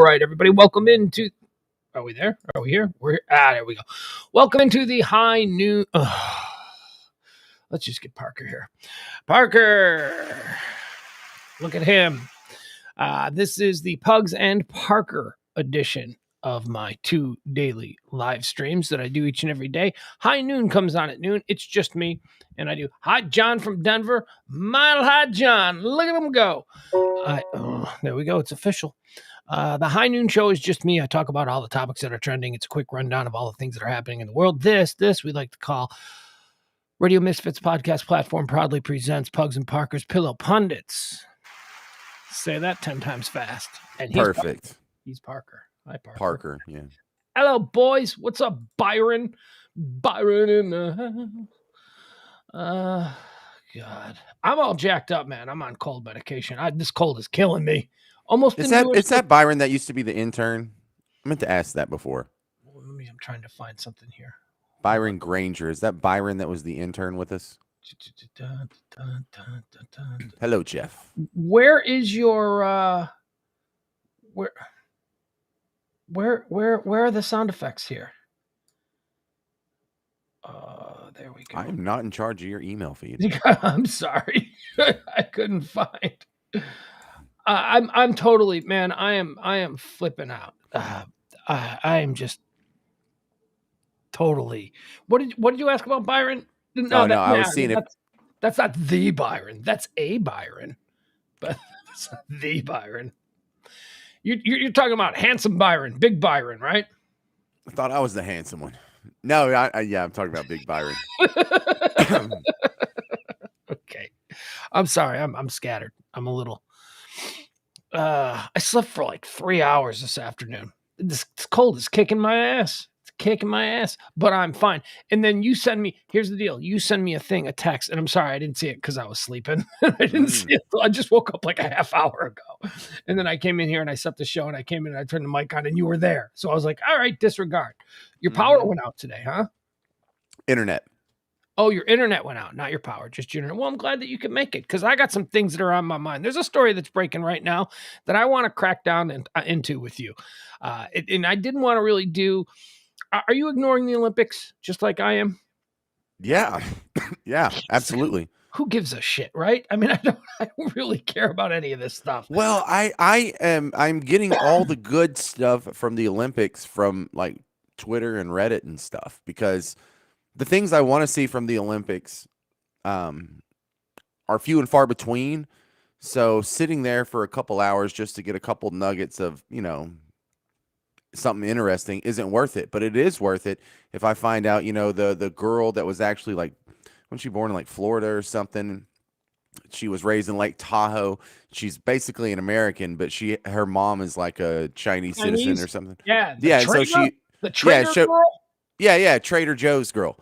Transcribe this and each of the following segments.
right, everybody, welcome into. Are we there? Are we here? We're here. There we go. Welcome into the high noon. Let's just get Parker here. Parker, look at him. This is the Pugs and Parker edition of my 2 daily live streams that I do each and every day. High noon comes on at noon. It's just me, and I do Hot John from Denver. Mile High John. Look at him go. There we go. It's official. The High Noon Show is just me. I talk about all the topics that are trending. It's a quick rundown of all the things that are happening in the world. This we like to call Radio Misfits podcast platform proudly presents Pugs and Parker's Pillow Pundits. Say that 10 times fast. And he's perfect. Parker. He's Parker. Hi, Parker. Parker, yeah. Hello, boys. What's up, Byron? Byron in the house. God. I'm all jacked up, man. I'm on cold medication. This cold is killing me. Almost. Is that Byron that used to be the intern? I meant to ask that before. I'm trying to find something here. Byron Granger. Is that Byron that was the intern with us? Hello, Jeff. Where is your where are the sound effects here? There we go. I am not in charge of your email feed. I'm sorry. I couldn't find. I'm totally, man. I am flipping out. I am just totally. What did you ask about Byron? No, I was seeing it. That's not the Byron. That's a Byron, but that's not the Byron. You're talking about handsome Byron, big Byron, right? I thought I was the handsome one. No, I'm talking about big Byron. Okay, I'm sorry. I'm scattered. I'm a little. I slept for like 3 hours this afternoon. This cold is kicking my ass. It's kicking my ass, but I'm fine. And then you send me, here's the deal. You send me a text, and I'm sorry, I didn't see it because I was sleeping. I didn't see it. I just woke up like a half hour ago. And then I came in here and I set the show, and I came in and I turned the mic on, and you were there. So I was like, all right, disregard. Your power went out today, huh? Internet. Oh, your internet went out, not your power, just your internet. Well, I'm glad that you can make it because I got some things that are on my mind. There's a story that's breaking right now that I want to crack down into with you. And I didn't want to really do. Are you ignoring the Olympics just like I am? Yeah. Yeah, absolutely. Who gives a shit, right? I mean, I don't really care about any of this stuff. Well, I'm getting all the good stuff from the Olympics from like Twitter and Reddit and stuff because the things I want to see from the Olympics are few and far between. So sitting there for a couple hours just to get a couple nuggets of, something interesting isn't worth it. But it is worth it if I find out, the girl that was actually like, when she born in like Florida or something, she was raised in Lake Tahoe. She's basically an American, but her mom is like a Chinese citizen or something. Yeah. The Trader girl? Yeah, Trader Joe's girl.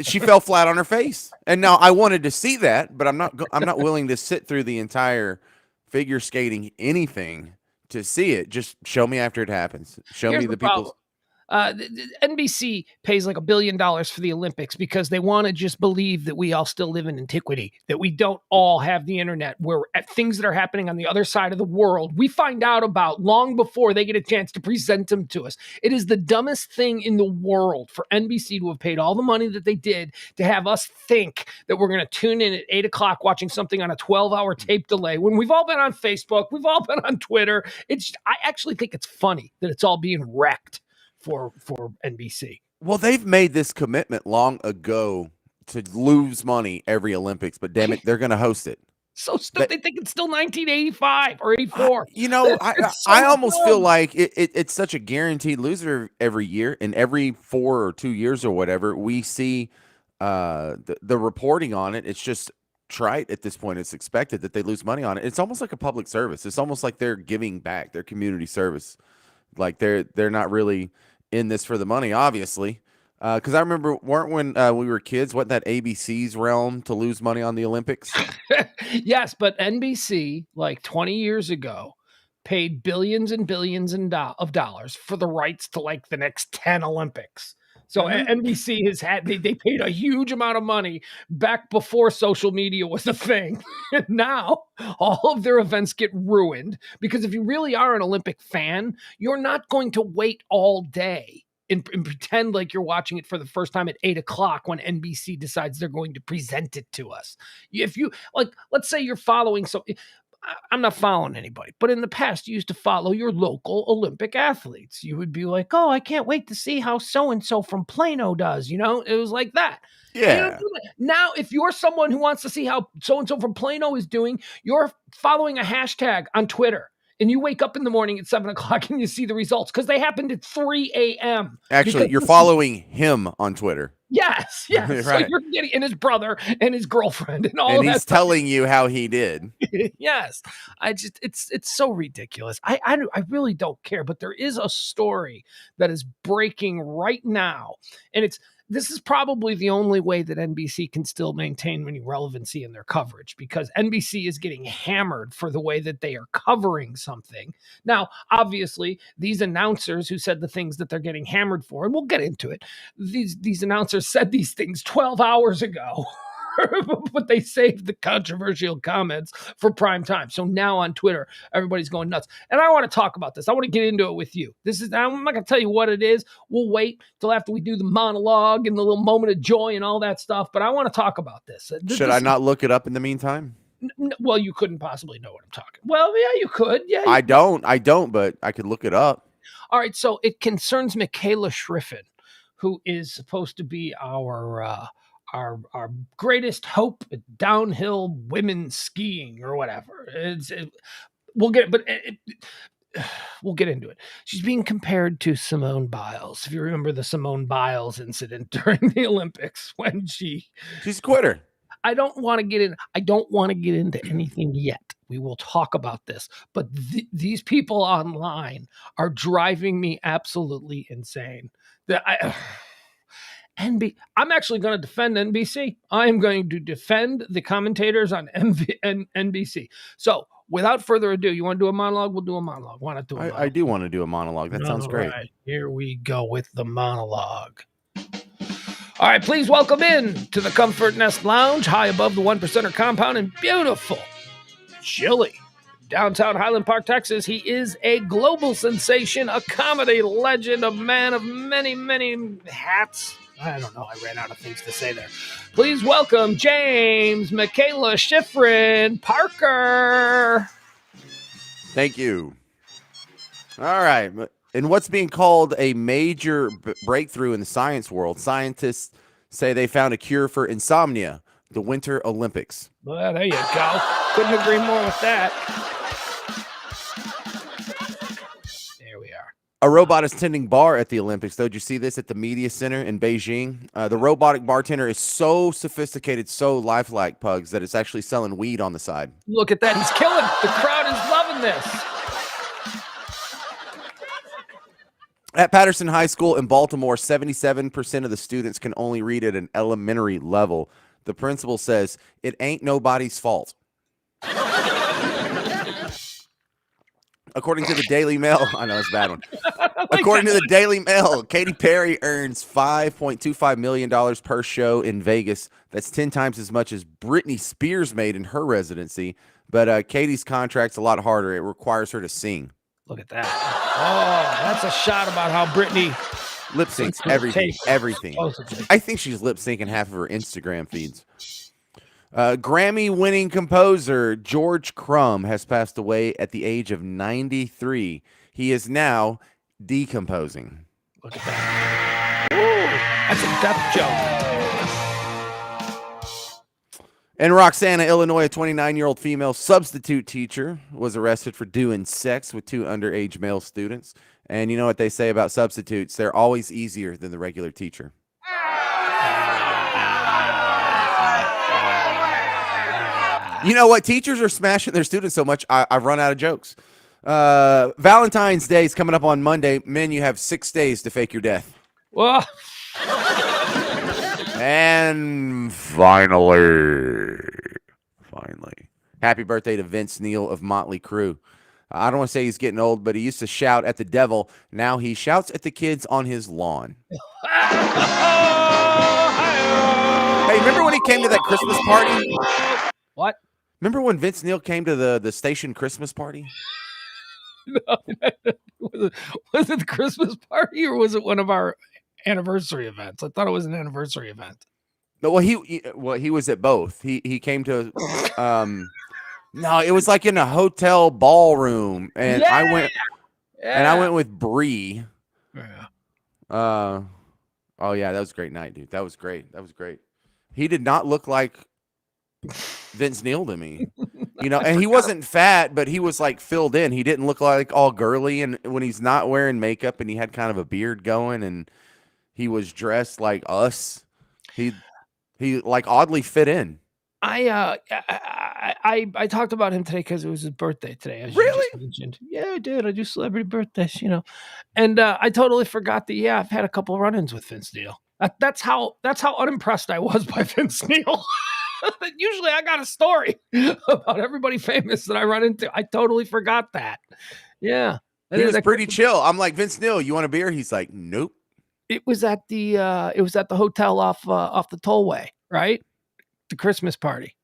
She fell flat on her face, and now I wanted to see that, but I'm not willing to sit through the entire figure skating anything to see it. Just show me after it happens. Here's me the people. NBC pays like $1 billion for the Olympics because they want to just believe that we all still live in antiquity, that we don't all have the internet, where at things that are happening on the other side of the world, we find out about long before they get a chance to present them to us. It is the dumbest thing in the world for NBC to have paid all the money that they did to have us think that we're going to tune in at 8:00 watching something on a 12-hour tape delay when we've all been on Facebook, we've all been on Twitter. I actually think it's funny that it's all being wrecked for NBC. Well, they've made this commitment long ago to lose money every Olympics, but damn it, they're going to host it. So stupid. They think it's still 1985 or 84. I almost feel like it's such a guaranteed loser every year, and every 4 or 2 years or whatever, we see the reporting on it. It's just trite at this point. It's expected that they lose money on it. It's almost like a public service. It's almost like they're giving back their community service. Like they're not really in this for the money, obviously. Because I remember, when we were kids, wasn't that ABC's realm to lose money on the Olympics? Yes, but NBC, like 20 years ago, paid billions and billions of dollars for the rights to like the next 10 Olympics. So NBC has had they paid a huge amount of money back before social media was a thing. And now all of their events get ruined because if you really are an Olympic fan, you're not going to wait all day and pretend like you're watching it for the first time at 8:00 when NBC decides they're going to present it to us. If you like, let's say you're following I'm not following anybody, but in the past, you used to follow your local Olympic athletes. You would be like, oh, I can't wait to see how so-and-so from Plano does. You know, it was like that. Yeah. Now, if you're someone who wants to see how so-and-so from Plano is doing, you're following a hashtag on Twitter. And you wake up in the morning at 7:00 and you see the results because they happened at 3 a.m. Actually, you're following him on Twitter. Yes. Right. So you're getting and his brother and his girlfriend and all and of that. He's telling you how he did. Yes. It's so ridiculous. I really don't care, but there is a story that is breaking right now. And this is probably the only way that NBC can still maintain any relevancy in their coverage because NBC is getting hammered for the way that they are covering something. Now, obviously, these announcers who said the things that they're getting hammered for, and we'll get into it, these announcers said these things 12 hours ago. But they saved the controversial comments for prime time. So now on Twitter, everybody's going nuts. And I want to talk about this. I want to get into it with you. I'm not going to tell you what it is. We'll wait till after we do the monologue and the little moment of joy and all that stuff. But I want to talk about this. Should I not look it up in the meantime? Well, you couldn't possibly know what I'm talking. Well, yeah, you could. Yeah, I don't, but I could look it up. All right. So it concerns Michaela Schriffen, who is supposed to be our greatest hope at downhill women's skiing or whatever. We'll get into it. She's being compared to Simone Biles. If you remember the Simone Biles incident during the Olympics when she's a quitter. I don't want to get into anything yet. We will talk about this, but these people online are driving me absolutely insane. I'm actually going to defend NBC. I am going to defend the commentators on NBC. So without further ado, you want to do a monologue? We'll do a monologue. Why not do a monologue? I do want to do a monologue. That sounds great. Right, here we go with the monologue. All right, please welcome in to the Comfort Nest Lounge, high above the 1%er compound in beautiful, chilly downtown Highland Park, Texas. He is a global sensation, a comedy legend, a man of many, many hats. I don't know. I ran out of things to say there. Please welcome James Michaela Schriffen Parker. Thank you. All right. In what's being called a major breakthrough in the science world, scientists say they found a cure for insomnia, the Winter Olympics. Well, there you go. Couldn't agree more with that. There we are. A robot is tending bar at the Olympics, though. Did you see this at the media center in Beijing? The robotic bartender is so sophisticated, so lifelike, Pugs, that it's actually selling weed on the side. Look at that. He's killing. The crowd is loving this. At Patterson High School in Baltimore, 77% of the students can only read at an elementary level. The principal says, it ain't nobody's fault. According to the Daily Mail, I know it's a bad one. According to the Daily Mail, Katy Perry earns $5.25 million per show in Vegas. That's 10 times as much as Britney Spears made in her residency. But Katy's contract's a lot harder. It requires her to sing. Look at that. Oh, that's a shot about how Britney lip syncs everything. I think she's lip syncing half of her Instagram feeds. Grammy-winning composer George Crumb has passed away at the age of 93. He is now decomposing. Look at that. Ooh, that's a death joke. In Roxana, Illinois, a 29-year-old female substitute teacher was arrested for doing sex with two underage male students. And you know what they say about substitutes? They're always easier than the regular teacher. You know what? Teachers are smashing their students so much, I've run out of jokes. Valentine's Day is coming up on Monday. Men, you have 6 days to fake your death. Well. And finally, happy birthday to Vince Neil of Motley Crue. I don't want to say he's getting old, but he used to shout at the devil. Now he shouts at the kids on his lawn. Hey, remember when he came to that Christmas party? What? Remember when Vince Neil came to the station Christmas party? Was it the Christmas party or was it one of our anniversary events? I thought it was an anniversary event. No, well, he was at both. He came to no, it was like in a hotel ballroom, and Yeah, I went yeah. with Bree. Yeah. Oh yeah, that was a great night, dude. That was great. He did not look like Vince Neil to me. And he wasn't fat, but he was like filled in. He didn't look like all girly, and when he's not wearing makeup and he had kind of a beard going and he was dressed like us, he like oddly fit in. I talked about him today because it was his birthday today, as you Really? just mentioned. Yeah, I did. I do celebrity birthdays, and I totally forgot that. Yeah, I've had a couple run-ins with Vince Neil. That's how unimpressed I was by Vince Neil. Usually, I got a story about everybody famous that I run into. I totally forgot that. Yeah, He was pretty chill. I'm like, Vince Neil, you want a beer? He's like, nope. It was at the hotel off the tollway, right? The Christmas party.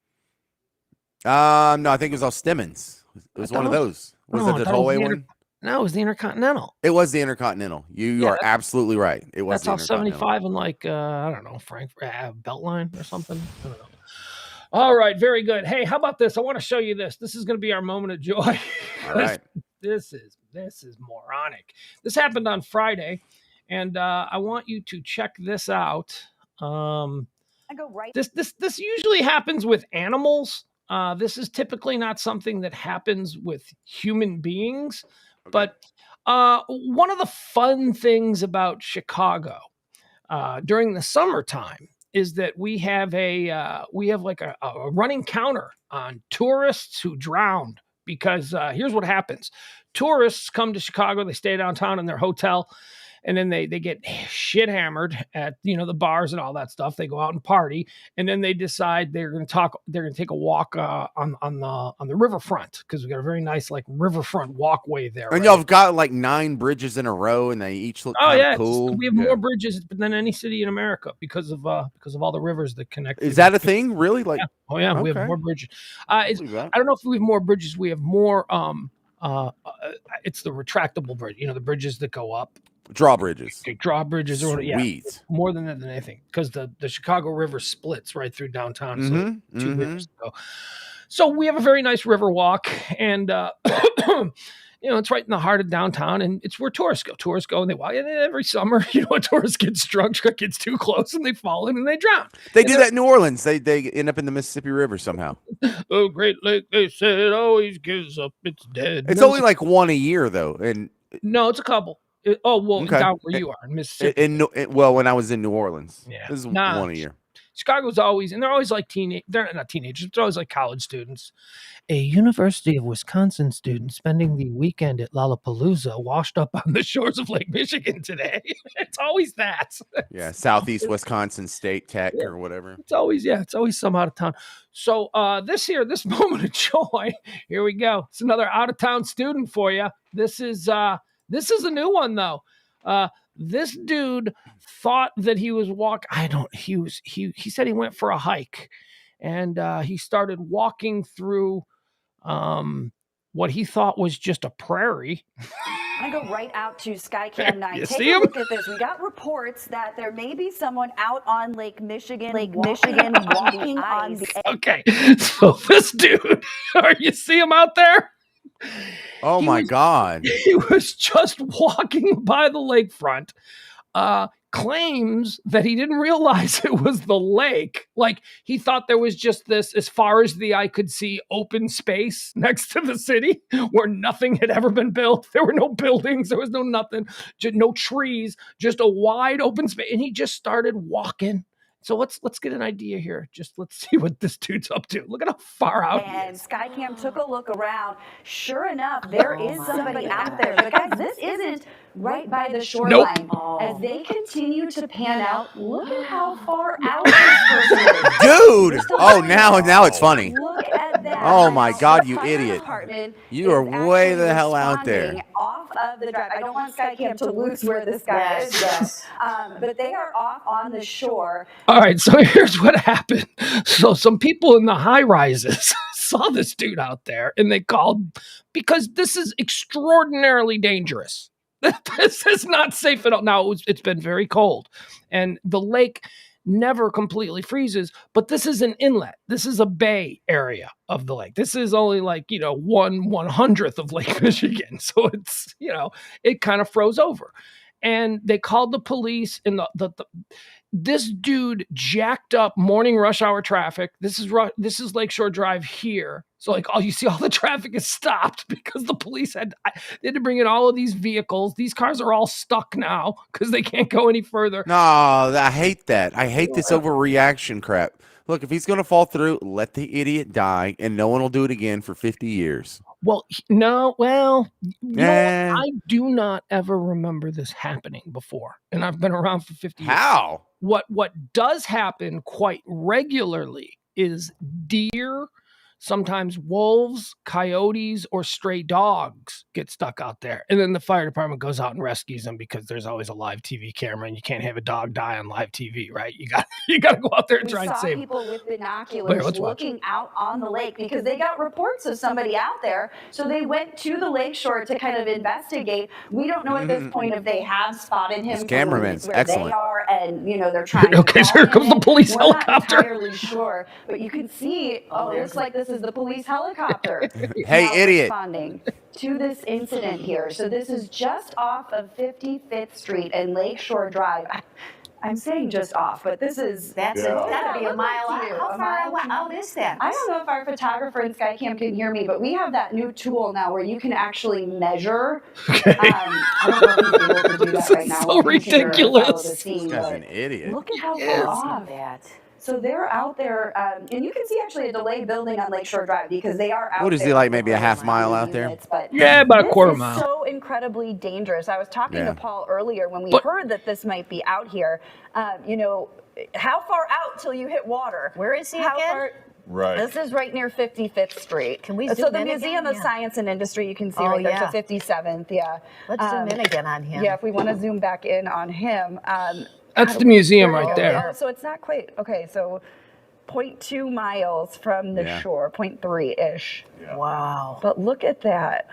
No, I think it was all Stimmons. It was one of those. Was it the tollway one? No, it was the Intercontinental. It was the Intercontinental. You are absolutely right. It was. That's the all 75 and like I don't know, Beltline or something. I don't know. All right, very good. Hey, how about this? I want to show you this. This is going to be our moment of joy. All right. This is moronic. This happened on Friday, and I want you to check this out. I go right. This usually happens with animals. This is typically not something that happens with human beings, but one of the fun things about Chicago during the summertime is that we have like a running counter on tourists who drowned because here's what happens. Tourists come to Chicago, they stay downtown in their hotel, and then they get shit hammered at the bars and all that stuff. They go out and party, and then they decide they're going to take a walk on the riverfront because we got a very nice like riverfront walkway there. And y'all have got like 9 bridges in a row, and they each look kind of cool. We have more bridges than any city in America because of all the rivers that connect. Is that a thing? Really? Like, oh yeah, okay. We have more bridges. I don't know if we have more bridges. We have more. It's the retractable bridge. The bridges that go up. Drawbridges. Drawbridges, or more than anything, because the Chicago River splits right through downtown. So 2 rivers go. So we have a very nice river walk, and it's right in the heart of downtown, and it's where tourists go. Tourists go and they walk. And every summer, a tourist gets drunk, gets too close, and they fall in and they drown. They do that in New Orleans. They end up in the Mississippi River somehow. Oh, Great Lake, they said, always gives up. It's dead. It's only like one a year, though. And no, it's a couple. Down where you are in Mississippi. When I was in New Orleans, yeah, this is one a year. Chicago's always, and they're always like they're not teenagers, they're always like college students. A University of Wisconsin student spending the weekend at Lollapalooza washed up on the shores of Lake Michigan today. It's always that. Yeah, Southeast Wisconsin State Tech or whatever. It's always some out of town. So this moment of joy, here we go. It's another out of town student for you. This is a new one though. This dude thought that he was he said he went for a hike, and he started walking through what he thought was just a prairie. I'm going to go right out to Skycam 9. Take a look at this. We got reports that there may be someone out on Lake Michigan walking on the Okay, so this dude, you see him out there? Oh my God. He was just walking by the lakefront, claims that he didn't realize it was the lake. Like he thought there was just this, as far as the eye could see, open space next to the city where nothing had ever been built. There were no buildings. There was no nothing, just no trees, just a wide open space. And he just started walking. So let's get an idea here. Just let's see what this dude's up to. Look at how far out he is. Skycam took a look around. Sure enough, there is somebody out there. But guys, this isn't right by the shoreline. Nope. As they continue to pan out, look at how far out this person is. Dude! Oh, now it's funny. Look at Oh my God, you fire idiot. department You are is way the actually hell out there. responding off of the drive. I don't want Skycam to lose where this guy is, but they are off on the shore. All right, so here's what happened. So some people in the high rises saw this dude out there and they called because this is extraordinarily dangerous. This is not safe at all. Now, it's been very cold and the lake never completely freezes, but this is an inlet. This is a bay area of the lake. This is only like, 1/100th of Lake Michigan. So it's, it kind of froze over. And they called the police and this dude jacked up morning rush hour traffic. This is Lakeshore Drive here. So you see all the traffic is stopped because the police they had to bring in all of these vehicles. These cars are all stuck now because they can't go any further. No, I hate that. I hate this overreaction crap. Look, if he's going to fall through, let the idiot die, and no one will do it again for 50 years. Well, no, I do not ever remember this happening before, and I've been around for 50 years. How? What does happen quite regularly is deer, sometimes wolves, coyotes, or stray dogs get stuck out there. And then the fire department goes out and rescues them because there's always a live TV camera and you can't have a dog die on live TV, right? You got to go out there and try and save them. We saw people with binoculars looking out on the lake because they got reports of somebody out there. So they went to the lakeshore to kind of investigate. We don't know at this point if they have spotted him. This cameraman's where excellent. They are, and they're trying Okay, so here comes the police helicopter. We're not entirely sure, but you can see, it looks like this is the police helicopter. Hey, idiot. Responding to this incident here. So this is just off of 55th Street and Lakeshore Drive. I'm saying just off, but this is that's gotta be a mile out. How far out is that? I don't know if our photographer in Skycam can hear me, but we have that new tool now where you can actually measure. Okay. I don't know if he's able to do that right now. So ridiculous. This guy's an idiot. Look at how far off that. So they're out there, and you can see actually a delay building on Lakeshore Drive because they are out. What is he, like maybe a half mile out there? Yeah, about a quarter mile. This is so incredibly dangerous. I was talking to Paul earlier when we heard that this might be out here. How far out till you hit water? Where is he again? Right. This is right near 55th Street. Can we zoom So the in Museum again? of Science and Industry, you can see right there, so 57th, Let's zoom in again on him. Yeah, if we want to zoom back in on him. That's the museum right there. Yeah, so it's not quite, okay, so 0.2 miles from the shore, 0.3-ish. Yeah. Wow. But look at that.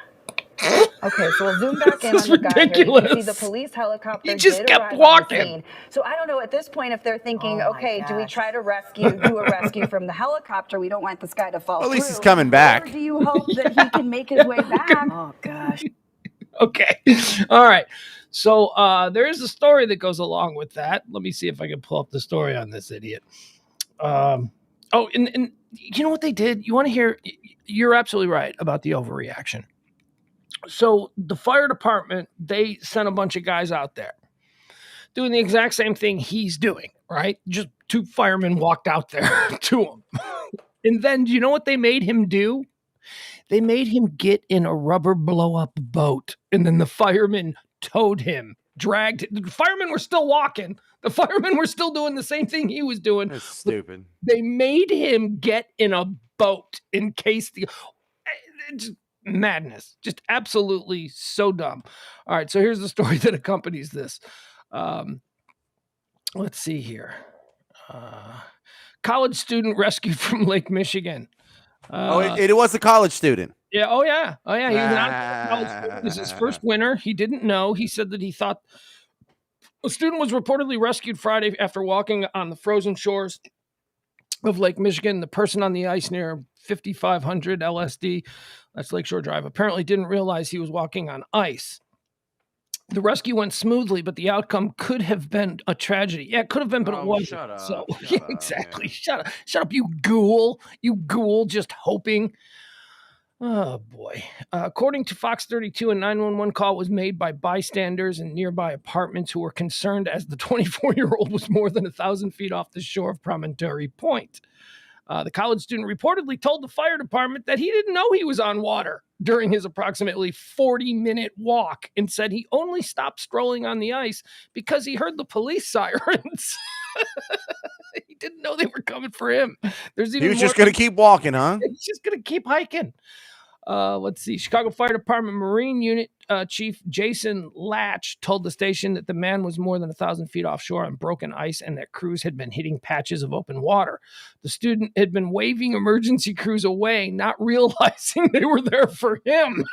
Okay, so we'll zoom back in on the guy here. You can see the police helicopter. He just did kept arrive on the walking. scene. So I don't know at this point if they're thinking, okay, do we try to do a rescue from the helicopter? We don't want this guy to fall At least through. he's coming back. Or do you hope that he can make his way back? Oh gosh. Okay. All right. So there is a story that goes along with that. Let me see if I can pull up the story on this idiot. And you know what they did? You want to hear? You're absolutely right about the overreaction. So the fire department, they sent a bunch of guys out there doing the exact same thing he's doing, right? Just 2 firemen walked out there to him. And then do you know what they made him do? They made him get in a rubber blow-up boat, and then the firemen towed him, dragged him. The firemen were still walking. The firemen were still doing the same thing he was doing. That's stupid. They made him get in a boat in case just madness. Just absolutely so dumb. All right, so here's the story that accompanies this. Let's see here. College student rescued from Lake Michigan. It was a college student. Yeah. Oh, yeah. He was not college student. This is his first winter. He didn't know. He said that he thought a student was reportedly rescued Friday after walking on the frozen shores of Lake Michigan. The person on the ice near 5500 LSD, that's Lakeshore Drive, apparently didn't realize he was walking on ice. The rescue went smoothly, but the outcome could have been a tragedy. Yeah, it could have been, but it wasn't. Shut up. So, Shut up, exactly. man. Shut up, you ghoul. You ghoul, just hoping. Oh, boy. According to Fox 32, a 911 call was made by bystanders in nearby apartments who were concerned as the 24-year-old was more than 1,000 feet off the shore of Promontory Point. The college student reportedly told the fire department that he didn't know he was on water during his approximately 40-minute walk and said he only stopped strolling on the ice because he heard the police sirens. He didn't know they were coming for him. There's even He was more. just going to keep walking, huh? He's just going to keep hiking. Let's see. Chicago Fire Department Marine Unit Chief Jason Latch told the station that the man was more than 1,000 feet offshore on broken ice and that crews had been hitting patches of open water. The student had been waving emergency crews away, not realizing they were there for him.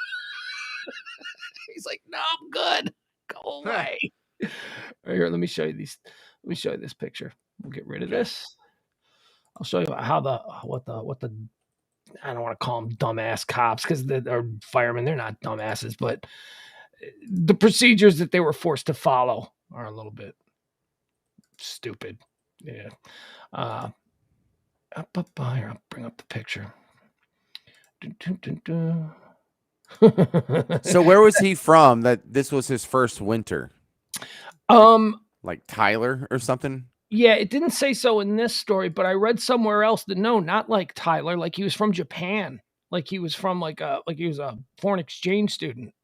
He's like, no, I'm good. Go away. Right here, let me show you these. Let me show you this picture. We'll get rid of this. I'll show you how what the I don't want to call them dumbass cops because they're firemen. They're not dumbasses, but the procedures that they were forced to follow are a little bit stupid. Yeah. Here, I'll bring up the picture. So where was he from that this was his first winter? Like Tyler or something? Yeah, it didn't say so in this story, but I read somewhere else that no, not like Tyler, like he was from Japan. Like he was from like he was a foreign exchange student.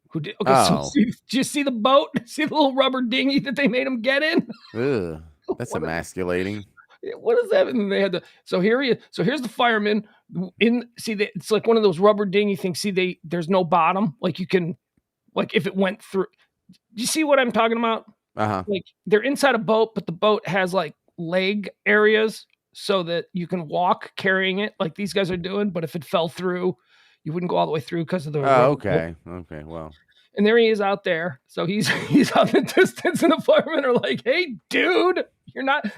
Who did okay, so do you see the boat? See the little rubber dinghy that they made him get in? Ugh, that's emasculating. What is that? And they had so here he is. So here's the fireman it's like one of those rubber dinghy things. See, there's no bottom. Like you can, like if it went through. Do you see what I'm talking about? Uh-huh. Like they're inside a boat, but the boat has like leg areas so that you can walk carrying it like these guys are doing. But if it fell through, you wouldn't go all the way through because of the. Oh, okay. Boat. Okay. Well. And there he is out there. So he's out in the distance, and the firemen are like, "Hey, dude,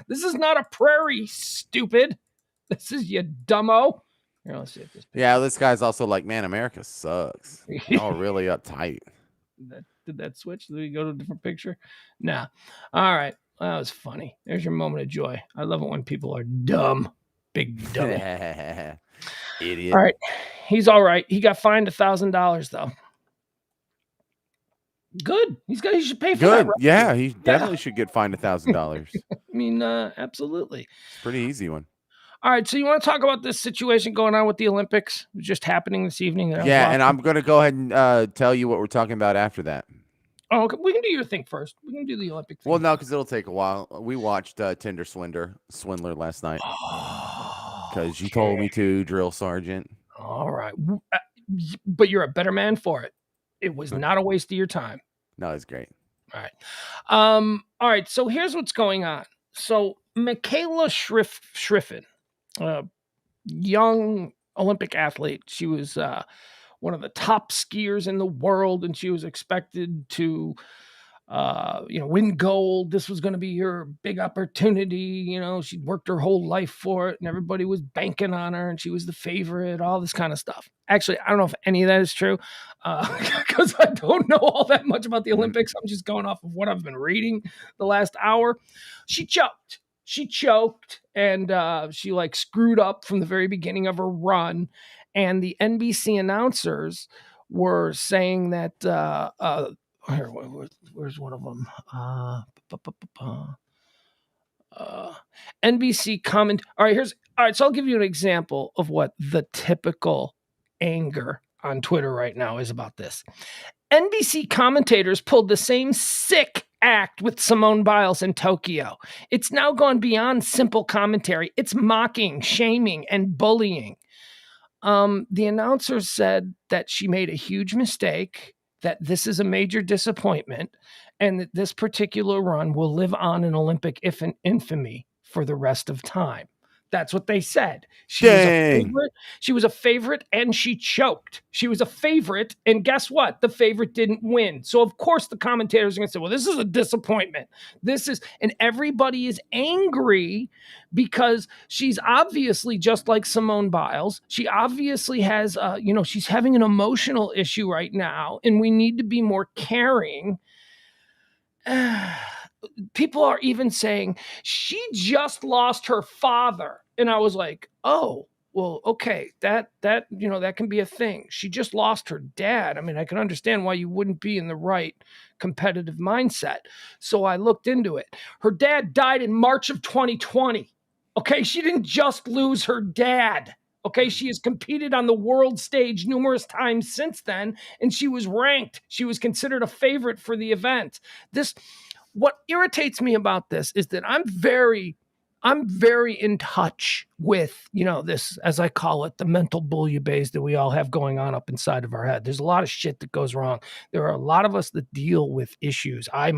this is not a prairie, stupid. This is you dumbo." Here, let's see if this. Yeah, this guy's also like, man, America sucks. Y'all really uptight. Did that switch? Did we go to a different picture? Nah. All right. Well, that was funny. There's your moment of joy. I love it when people are dumb. Big dumb. Idiot. All right. He's all right. He got fined $1,000 though. Good. He should pay for that. Right? Yeah, he definitely should get fined $1,000. I mean, absolutely. It's a pretty easy one. All right, so you want to talk about this situation going on with the Olympics just happening this evening? Yeah, and I'm going to go ahead and tell you what we're talking about after that. Oh, okay. We can do your thing first. We can do the Olympic thing. Well, no, because it'll take a while. We watched Tinder Swindler last night because you told me to, Drill Sergeant. All right, but you're a better man for it. It was not a waste of your time. No, it's great. All right. All right. So here's what's going on. So Michaela Schriffen, young Olympic athlete. She was one of the top skiers in the world, and she was expected to, win gold. This was going to be her big opportunity. She'd worked her whole life for it, and everybody was banking on her, and she was the favorite, all this kind of stuff. Actually, I don't know if any of that is true because I don't know all that much about the Olympics. I'm just going off of what I've been reading the last hour. She choked and she like screwed up from the very beginning of her run. And the NBC announcers were saying that, where's one of them? NBC comment. All right. So I'll give you an example of what the typical anger on Twitter right now is about this. NBC commentators pulled the same sick act with Simone Biles in Tokyo. It's now gone beyond simple commentary. It's mocking, shaming, and bullying. The announcer said that she made a huge mistake, that this is a major disappointment, and that this particular run will live on in Olympic infamy for the rest of time. That's what they said. She was a favorite and she choked. She was a favorite, and guess what? The favorite didn't win. So of course the commentators are going to say, well, this is a disappointment. And everybody is angry because she's obviously just like Simone Biles. She obviously has, she's having an emotional issue right now, and we need to be more caring. People are even saying she just lost her father. And I was like, oh, well, okay, that can be a thing. She just lost her dad. I mean, I can understand why you wouldn't be in the right competitive mindset. So I looked into it. Her dad died in March of 2020. Okay, she didn't just lose her dad. Okay, she has competed on the world stage numerous times since then, and she was ranked. She was considered a favorite for the event. What irritates me about this is that I'm very I'm very in touch with, this, as I call it, the mental bouillabaisse that we all have going on up inside of our head. There's a lot of shit that goes wrong. There are a lot of us that deal with issues. I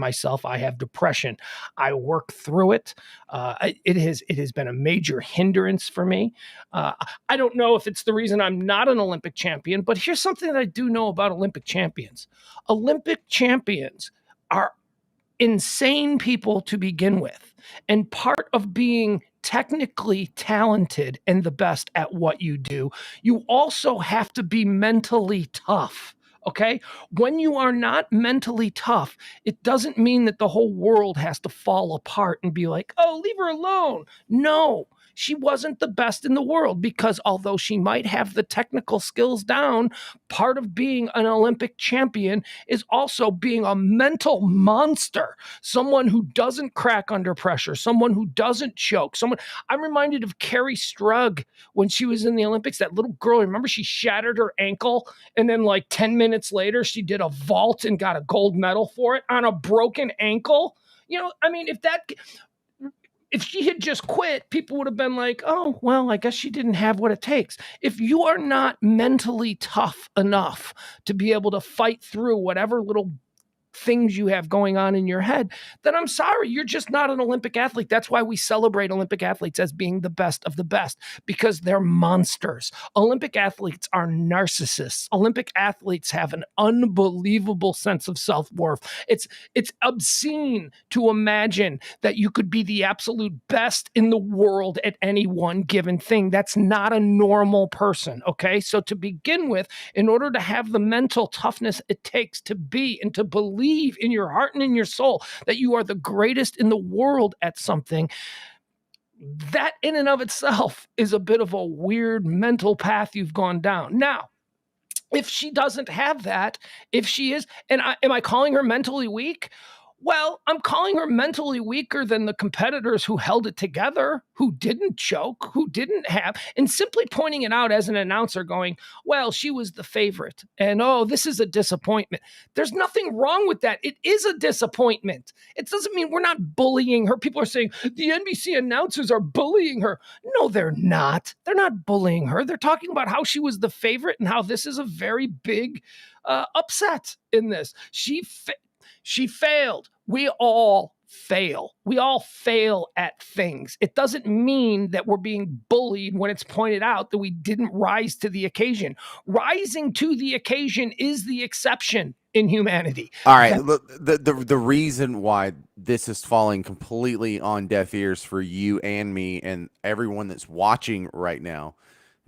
have depression. I work through it. It has been a major hindrance for me. I don't know if it's the reason I'm not an Olympic champion, but here's something that I do know about Olympic champions. Olympic champions are insane people to begin with. And part of being technically talented and the best at what you do, you also have to be mentally tough. Okay. When you are not mentally tough, it doesn't mean that the whole world has to fall apart and be like, oh, leave her alone. No, she wasn't the best in the world, because although she might have the technical skills down, part of being an Olympic champion is also being a mental monster, someone who doesn't crack under pressure, someone who doesn't choke. I'm reminded of Carrie Strug when she was in the Olympics, that little girl. Remember, she shattered her ankle, and then like 10 minutes later, she did a vault and got a gold medal for it on a broken ankle. If she had just quit, people would have been like, oh, well, I guess she didn't have what it takes. If you are not mentally tough enough to be able to fight through whatever little things you have going on in your head, then I'm sorry, you're just not an Olympic athlete. That's why we celebrate Olympic athletes as being the best of the best, because they're monsters. Olympic athletes are narcissists. Olympic athletes have an unbelievable sense of self-worth. It's obscene to imagine that you could be the absolute best in the world at any one given thing. That's not a normal person, okay? So to begin with, in order to have the mental toughness it takes to be and to believe in your heart and in your soul that you are the greatest in the world at something, that in and of itself is a bit of a weird mental path you've gone down. Now, if she doesn't have that, if she is, am I calling her mentally weak? Well, I'm calling her mentally weaker than the competitors who held it together, who didn't choke, who didn't have, and simply pointing it out as an announcer going, well, she was the favorite, and oh, this is a disappointment. There's nothing wrong with that. It is a disappointment. It doesn't mean we're not bullying her. People are saying the NBC announcers are bullying her. No, they're not. They're not bullying her. They're talking about how she was the favorite and how this is a very big upset in this. She failed. We all fail. We all fail at things. It doesn't mean that we're being bullied when it's pointed out that we didn't rise to the occasion. Rising to the occasion is the exception in humanity. All right. Look, the reason why this is falling completely on deaf ears for you and me and everyone that's watching right now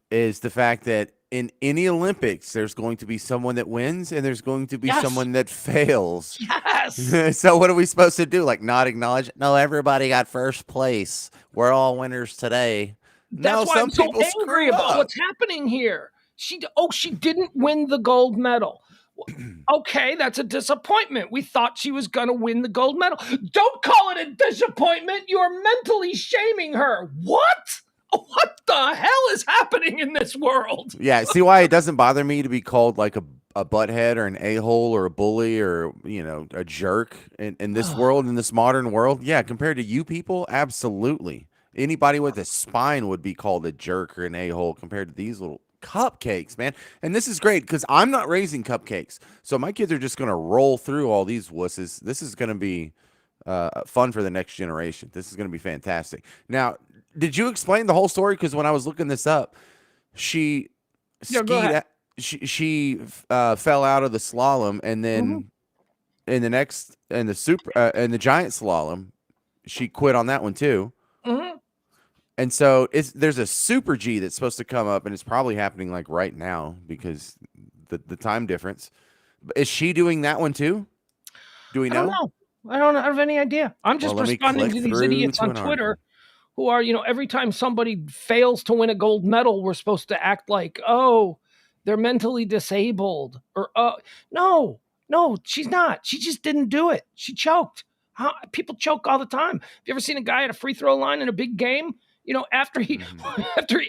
is the fact that in any Olympics, there's going to be someone that wins and there's going to be someone that fails. Yes. So what are we supposed to do? Like not acknowledge? No, everybody got first place. We're all winners today. That's why I'm so angry about what's happening here. She didn't win the gold medal. Okay, that's a disappointment. We thought she was going to win the gold medal. Don't call it a disappointment. You're mentally shaming her. What? What the hell is happening in this world? Yeah, see why it doesn't bother me to be called like a butthead or an a-hole or a bully or, a jerk in this world, in this modern world? Yeah, compared to you people, absolutely. Anybody with a spine would be called a jerk or an a-hole compared to these little cupcakes, man. And this is great because I'm not raising cupcakes. So my kids are just going to roll through all these wusses. This is going to be fun for the next generation. This is going to be fantastic. Now, did you explain the whole story? Because when I was looking this up, she skied. She fell out of the slalom, and then in the giant slalom, she quit on that one too. Mm-hmm. And so there's a super G that's supposed to come up, and it's probably happening like right now because the time difference. Is she doing that one too? Do we know? I don't know. I don't have any idea. I'm just responding to these idiots on Twitter who are, every time somebody fails to win a gold medal, we're supposed to act like, oh, they're mentally disabled, or no, she's not. She just didn't do it. She choked. People choke all the time. Have you ever seen a guy at a free throw line in a big game? You know, after he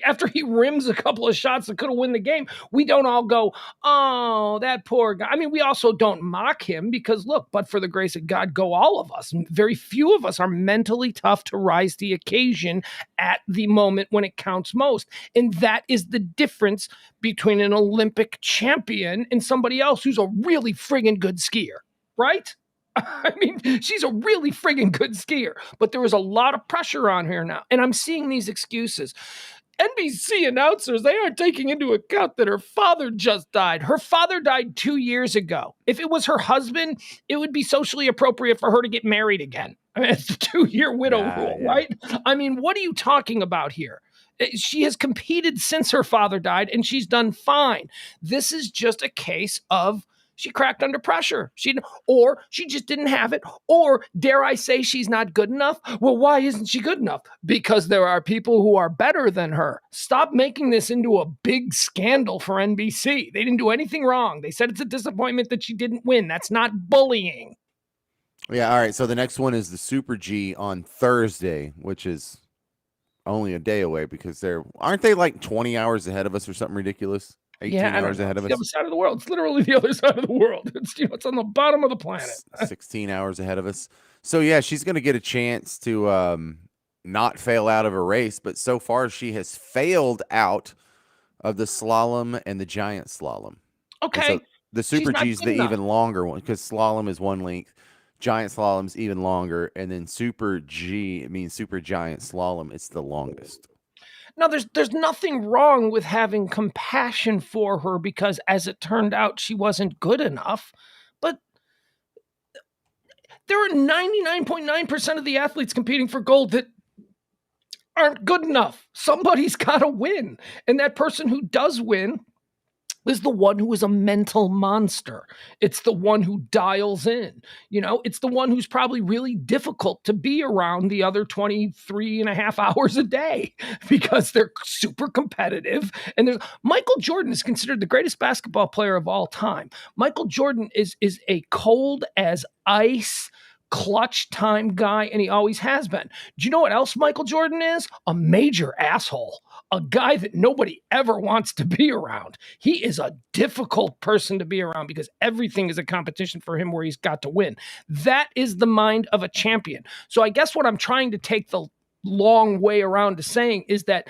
after he rims a couple of shots that could have won the game, we don't all go, oh, that poor guy. I mean, we also don't mock him because look, but for the grace of God, go all of us. Very few of us are mentally tough to rise to the occasion at the moment when it counts most. And that is the difference between an Olympic champion and somebody else who's a really friggin' good skier, right? I mean, she's a really friggin' good skier, but there is a lot of pressure on her now. And I'm seeing these excuses. NBC announcers, they aren't taking into account that her father just died. Her father died 2 years ago. If it was her husband, it would be socially appropriate for her to get married again. I mean, it's the 2-year widow rule, right? I mean, what are you talking about here? She has competed since her father died, and she's done fine. This is just a case of she cracked under pressure. Or she just didn't have it. Or dare I say she's not good enough? Well, why isn't she good enough? Because there are people who are better than her. Stop making this into a big scandal for NBC. They didn't do anything wrong. They said it's a disappointment that she didn't win. That's not bullying. Yeah, all right. So the next one is the Super G on Thursday, which is only a day away because aren't they like 20 hours ahead of us or something ridiculous? 18 hours ahead of us. It's the other side of the world. It's literally the other side of the world. It's, you know, it's on the bottom of the planet. 16 hours ahead of us. So yeah, she's going to get a chance to not fail out of a race, but so far she has failed out of the slalom and the giant slalom. Okay. So the Super G is the even longer one because slalom is one length. Giant slalom's even longer, and then Super G, it means super giant slalom, it's the longest. Now, there's nothing wrong with having compassion for her because, as it turned out, she wasn't good enough. But there are 99.9% of the athletes competing for gold that aren't good enough. Somebody's got to win. And that person who does win is the one who is a mental monster. It's the one who dials in. You know, it's the one who's probably really difficult to be around the other 23 and a half hours a day because they're super competitive. And Michael Jordan is considered the greatest basketball player of all time. Michael Jordan is a cold as ice, clutch time guy, and he always has been. Do you know what else Michael Jordan is? A major asshole. A guy that nobody ever wants to be around. He is a difficult person to be around because everything is a competition for him where he's got to win. That is the mind of a champion. So I guess what I'm trying to take the long way around to saying is that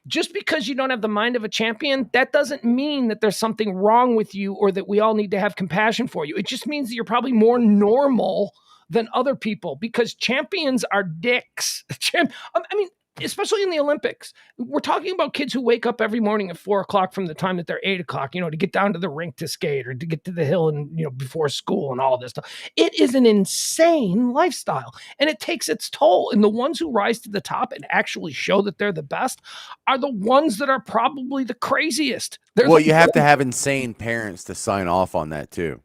just because you don't have the mind of a champion, that doesn't mean that there's something wrong with you or that we all need to have compassion for you. It just means that you're probably more normal than other people because champions are dicks. I mean, especially in the Olympics, we're talking about kids who wake up every morning at 4:00 from the time that they're 8:00, you know, to get down to the rink to skate or to get to the hill and, you know, before school and all this stuff. It is an insane lifestyle and it takes its toll. And the ones who rise to the top and actually show that they're the best are the ones that are probably the craziest. Well, you have to have insane parents to sign off on that too.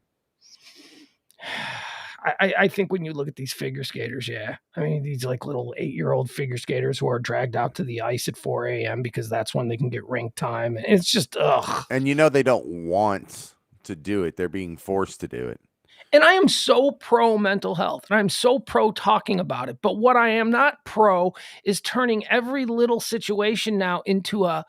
I think when you look at these figure skaters, yeah. I mean, these like little 8-year-old figure skaters who are dragged out to the ice at 4 a.m. because that's when they can get rink time. And it's just, ugh. And you know they don't want to do it. They're being forced to do it. And I am so pro mental health and I'm so pro talking about it. But what I am not pro is turning every little situation now into a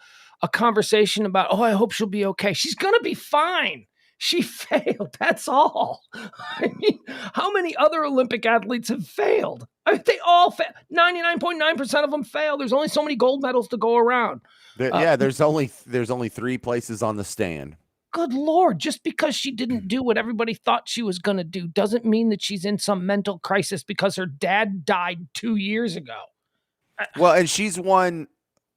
conversation about, oh, I hope she'll be okay. She's going to be fine. She failed. That's all. I mean, how many other Olympic athletes have failed? I mean, they all fail. 99.9% of them fail. There's only so many gold medals to go around. There's only 3 places on the stand. Good Lord. Just because she didn't do what everybody thought she was going to do doesn't mean that she's in some mental crisis because her dad died 2 years ago. Well, and she's won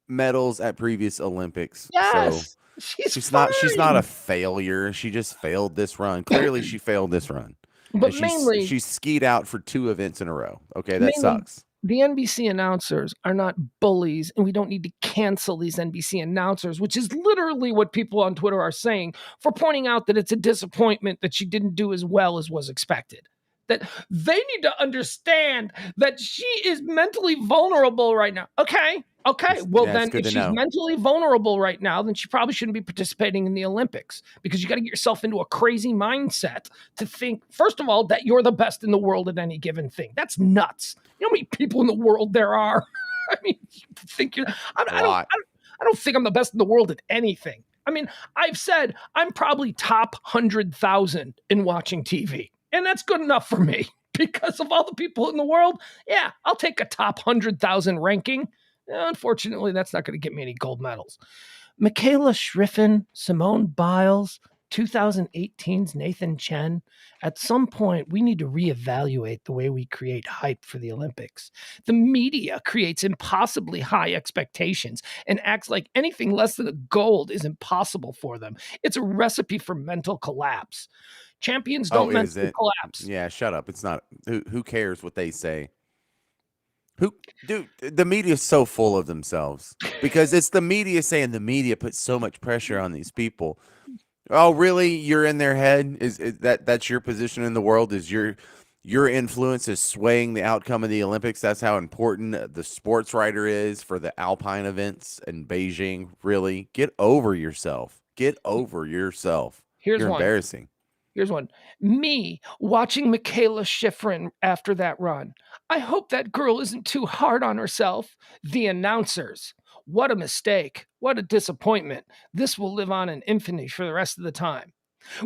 medals at previous Olympics. Yes. So she's not a failure. She just failed this run. Clearly she failed this run. But she's skied out for 2 events in a row. Okay, that sucks. The NBC announcers are not bullies, and we don't need to cancel these NBC announcers, which is literally what people on Twitter are saying for pointing out that it's a disappointment that she didn't do as well as was expected. That they need to understand that she is mentally vulnerable right now. Okay. Well, then if she's mentally vulnerable right now, then she probably shouldn't be participating in the Olympics because you got to get yourself into a crazy mindset to think, first of all, that you're the best in the world at any given thing. That's nuts. You know how many people in the world there are? I mean, you think you're? A lot. I don't think I'm the best in the world at anything. I mean, I've said I'm probably top 100,000 in watching TV, and that's good enough for me because of all the people in the world. Yeah, I'll take a top 100,000 ranking. Unfortunately, that's not going to get me any gold medals. Michaela Schriffen, Simone Biles, 2018's Nathan Chen. At some point, we need to reevaluate the way we create hype for the Olympics. The media creates impossibly high expectations and acts like anything less than a gold is impossible for them. It's a recipe for mental collapse. Champions don't mentally collapse. Yeah, shut up. It's not. Who cares what they say? Dude, the media is so full of themselves because it's the media saying the media puts so much pressure on these people. Oh, really? You're in their head? Is that's your position in the world? Is your influence is swaying the outcome of the Olympics? That's how important the sports writer is for the alpine events in Beijing. Really? Get over yourself. Get over yourself. You're embarrassing. Here's one. Me watching Michaela Schifrin after that run. I hope that girl isn't too hard on herself. The announcers. What a mistake. What a disappointment. This will live on in infamy for the rest of the time.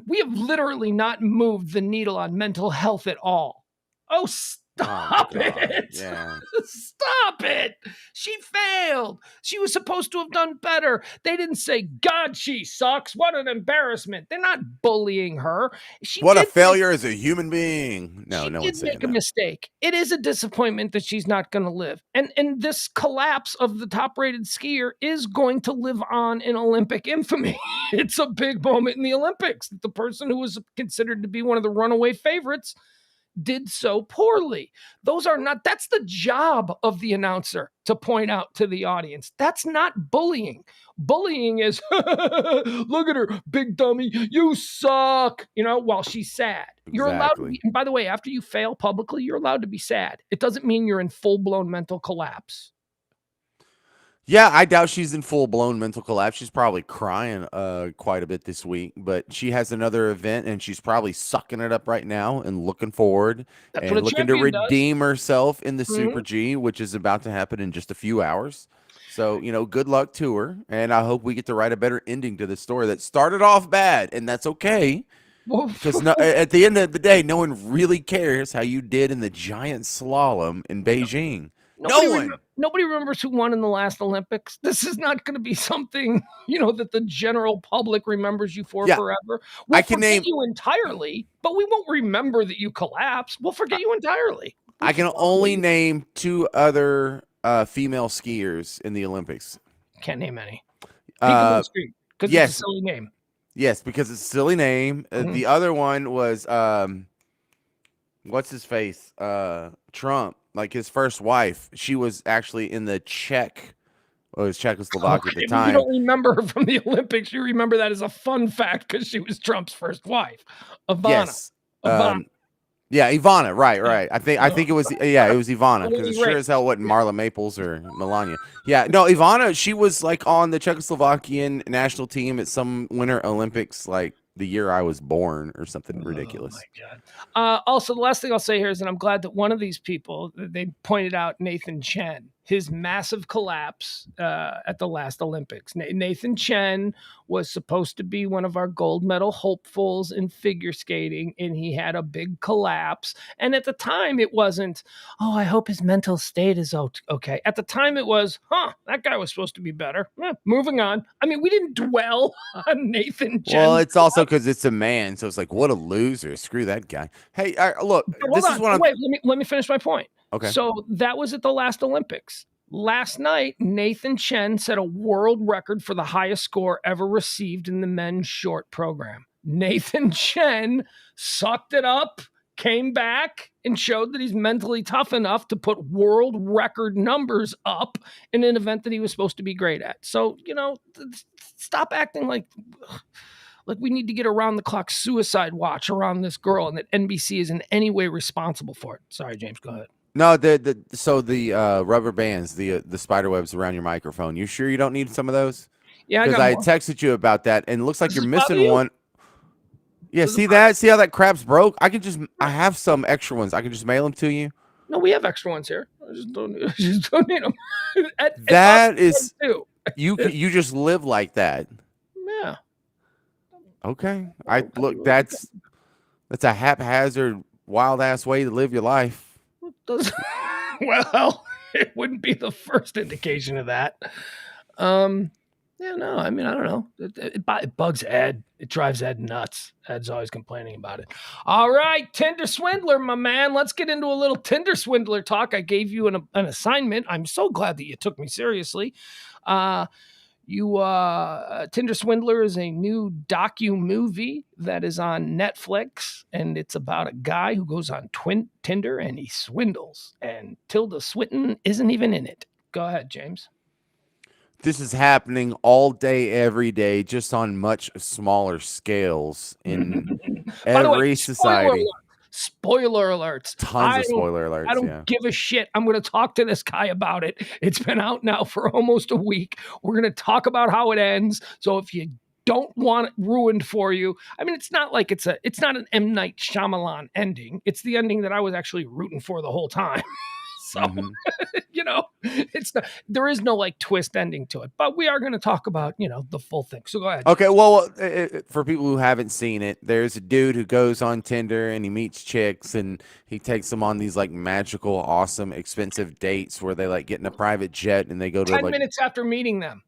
We have literally not moved the needle on mental health at all. Oh, stop it. Yeah. Stop it. She failed. She was supposed to have done better. They didn't say, God, she sucks. What an embarrassment. They're not bullying her. What a failure as a human being. No, no one's saying that. She did make a mistake. It is a disappointment that she's not going to live. And this collapse of the top-rated skier is going to live on in Olympic infamy. It's a big moment in the Olympics. The person who was considered to be one of the runaway favorites did so poorly. That's the job of the announcer to point out to the audience. That's not bullying. Bullying is, look at her, big dummy, you suck, while she's sad. Exactly. You're allowed to be, and by the way, after you fail publicly, you're allowed to be sad. It doesn't mean you're in full-blown mental collapse. Yeah, I doubt she's in full-blown mental collapse. She's probably crying quite a bit this week, but she has another event, and she's probably sucking it up right now and looking forward and looking to redeem herself in the Super G, which is about to happen in just a few hours. So, good luck to her, and I hope we get to write a better ending to this story that started off bad, and that's okay. Because at the end of the day, no one really cares how you did in the giant slalom in Beijing. Nobody remembers who won in the last Olympics. This is not going to be something, that the general public remembers you for forever. We'll forget you entirely, but we won't remember that you collapsed. We'll forget you entirely. I can only name 2 other female skiers in the Olympics. Can't name any. Because it's a silly name. Yes, because it's a silly name. The other one was, what's his face? Trump. Like his first wife, she was actually in the Czechoslovakia at the time. You don't remember her from the Olympics. You remember that as a fun fact because she was Trump's first wife, Ivana. Yes. Yeah, Ivana. Right. I think it was Ivana because it sure as hell wasn't Marla Maples or Melania. Yeah, no, Ivana. She was like on the Czechoslovakian national team at some Winter Olympics, like the year I was born or something ridiculous. Oh my God. Also, the last thing I'll say here is that I'm glad that one of these people, they pointed out Nathan Chen, his massive collapse at the last Olympics. Nathan Chen was supposed to be one of our gold medal hopefuls in figure skating, and he had a big collapse. And at the time, it wasn't, I hope his mental state is okay. At the time, it was, that guy was supposed to be better. Moving on. I mean, we didn't dwell on Nathan Chen. Well, it's also because it's a man, so it's like, what a loser. Screw that guy. Hey, look, let me finish my point. Okay. So that was at the last Olympics. Last night, Nathan Chen set a world record for the highest score ever received in the men's short program. Nathan Chen sucked it up, came back, and showed that he's mentally tough enough to put world record numbers up in an event that he was supposed to be great at. So, stop acting like we need to get around the clock suicide watch around this girl and that NBC is in any way responsible for it. Sorry, James, go ahead. No, the rubber bands, the spider webs around your microphone. You sure you don't need some of those? Yeah, because I texted you about that, and it looks like you're missing one. Yeah, see that? See how that crap's broke? I have some extra ones. I can just mail them to you. No, we have extra ones here. I just don't need them. That is, you just live like that. Yeah. Okay. That's a haphazard, wild ass way to live your life. Well, it wouldn't be the first indication of that. Yeah, no, I mean, I don't know. It bugs Ed. It drives Ed nuts. Ed's always complaining about it. All right, Tinder Swindler, my man. Let's get into a little Tinder Swindler talk. I gave you an assignment. I'm so glad that you took me seriously. Tinder Swindler is a new docu-movie that is on Netflix, and it's about a guy who goes on Tinder and he swindles, and Tilda Swinton isn't even in it. Go ahead, James. This is happening all day, every day, just on much smaller scales in every society. Spoiler alerts. Tons of spoiler alerts. I don't give a shit. I'm going to talk to this guy about it. It's been out now for almost a week. We're going to talk about how it ends. So if you don't want it ruined for you, I mean, it's not like it's not an M. Night Shyamalan ending. It's the ending that I was actually rooting for the whole time. So, there is no like twist ending to it, but we are going to talk about, the full thing. So go ahead. Okay. Well, for people who haven't seen it, there's a dude who goes on Tinder and he meets chicks and he takes them on these like magical, awesome, expensive dates where they like get in a private jet and they go to 10 minutes after meeting them.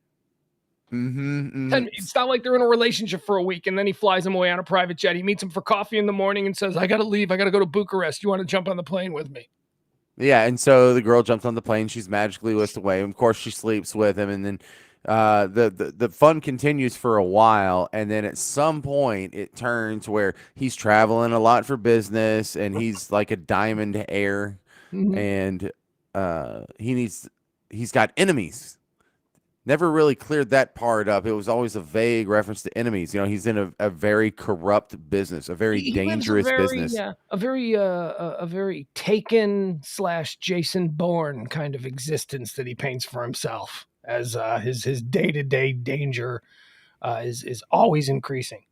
Mm-hmm. It's not like they're in a relationship for a week and then he flies them away on a private jet. He meets them for coffee in the morning and says, I got to leave. I got to go to Bucharest. You want to jump on the plane with me? Yeah, and so the girl jumps on the plane. She's magically whisked away. Of course, she sleeps with him, and then the fun continues for a while. And then at some point, it turns where he's traveling a lot for business, and he's like a diamond heir, and he's got enemies. Never really cleared that part up. It was always a vague reference to enemies. He's in a very corrupt business, a very dangerous business. Yeah, a very Taken / Jason Bourne kind of existence that he paints for himself as his day-to-day danger is always increasing.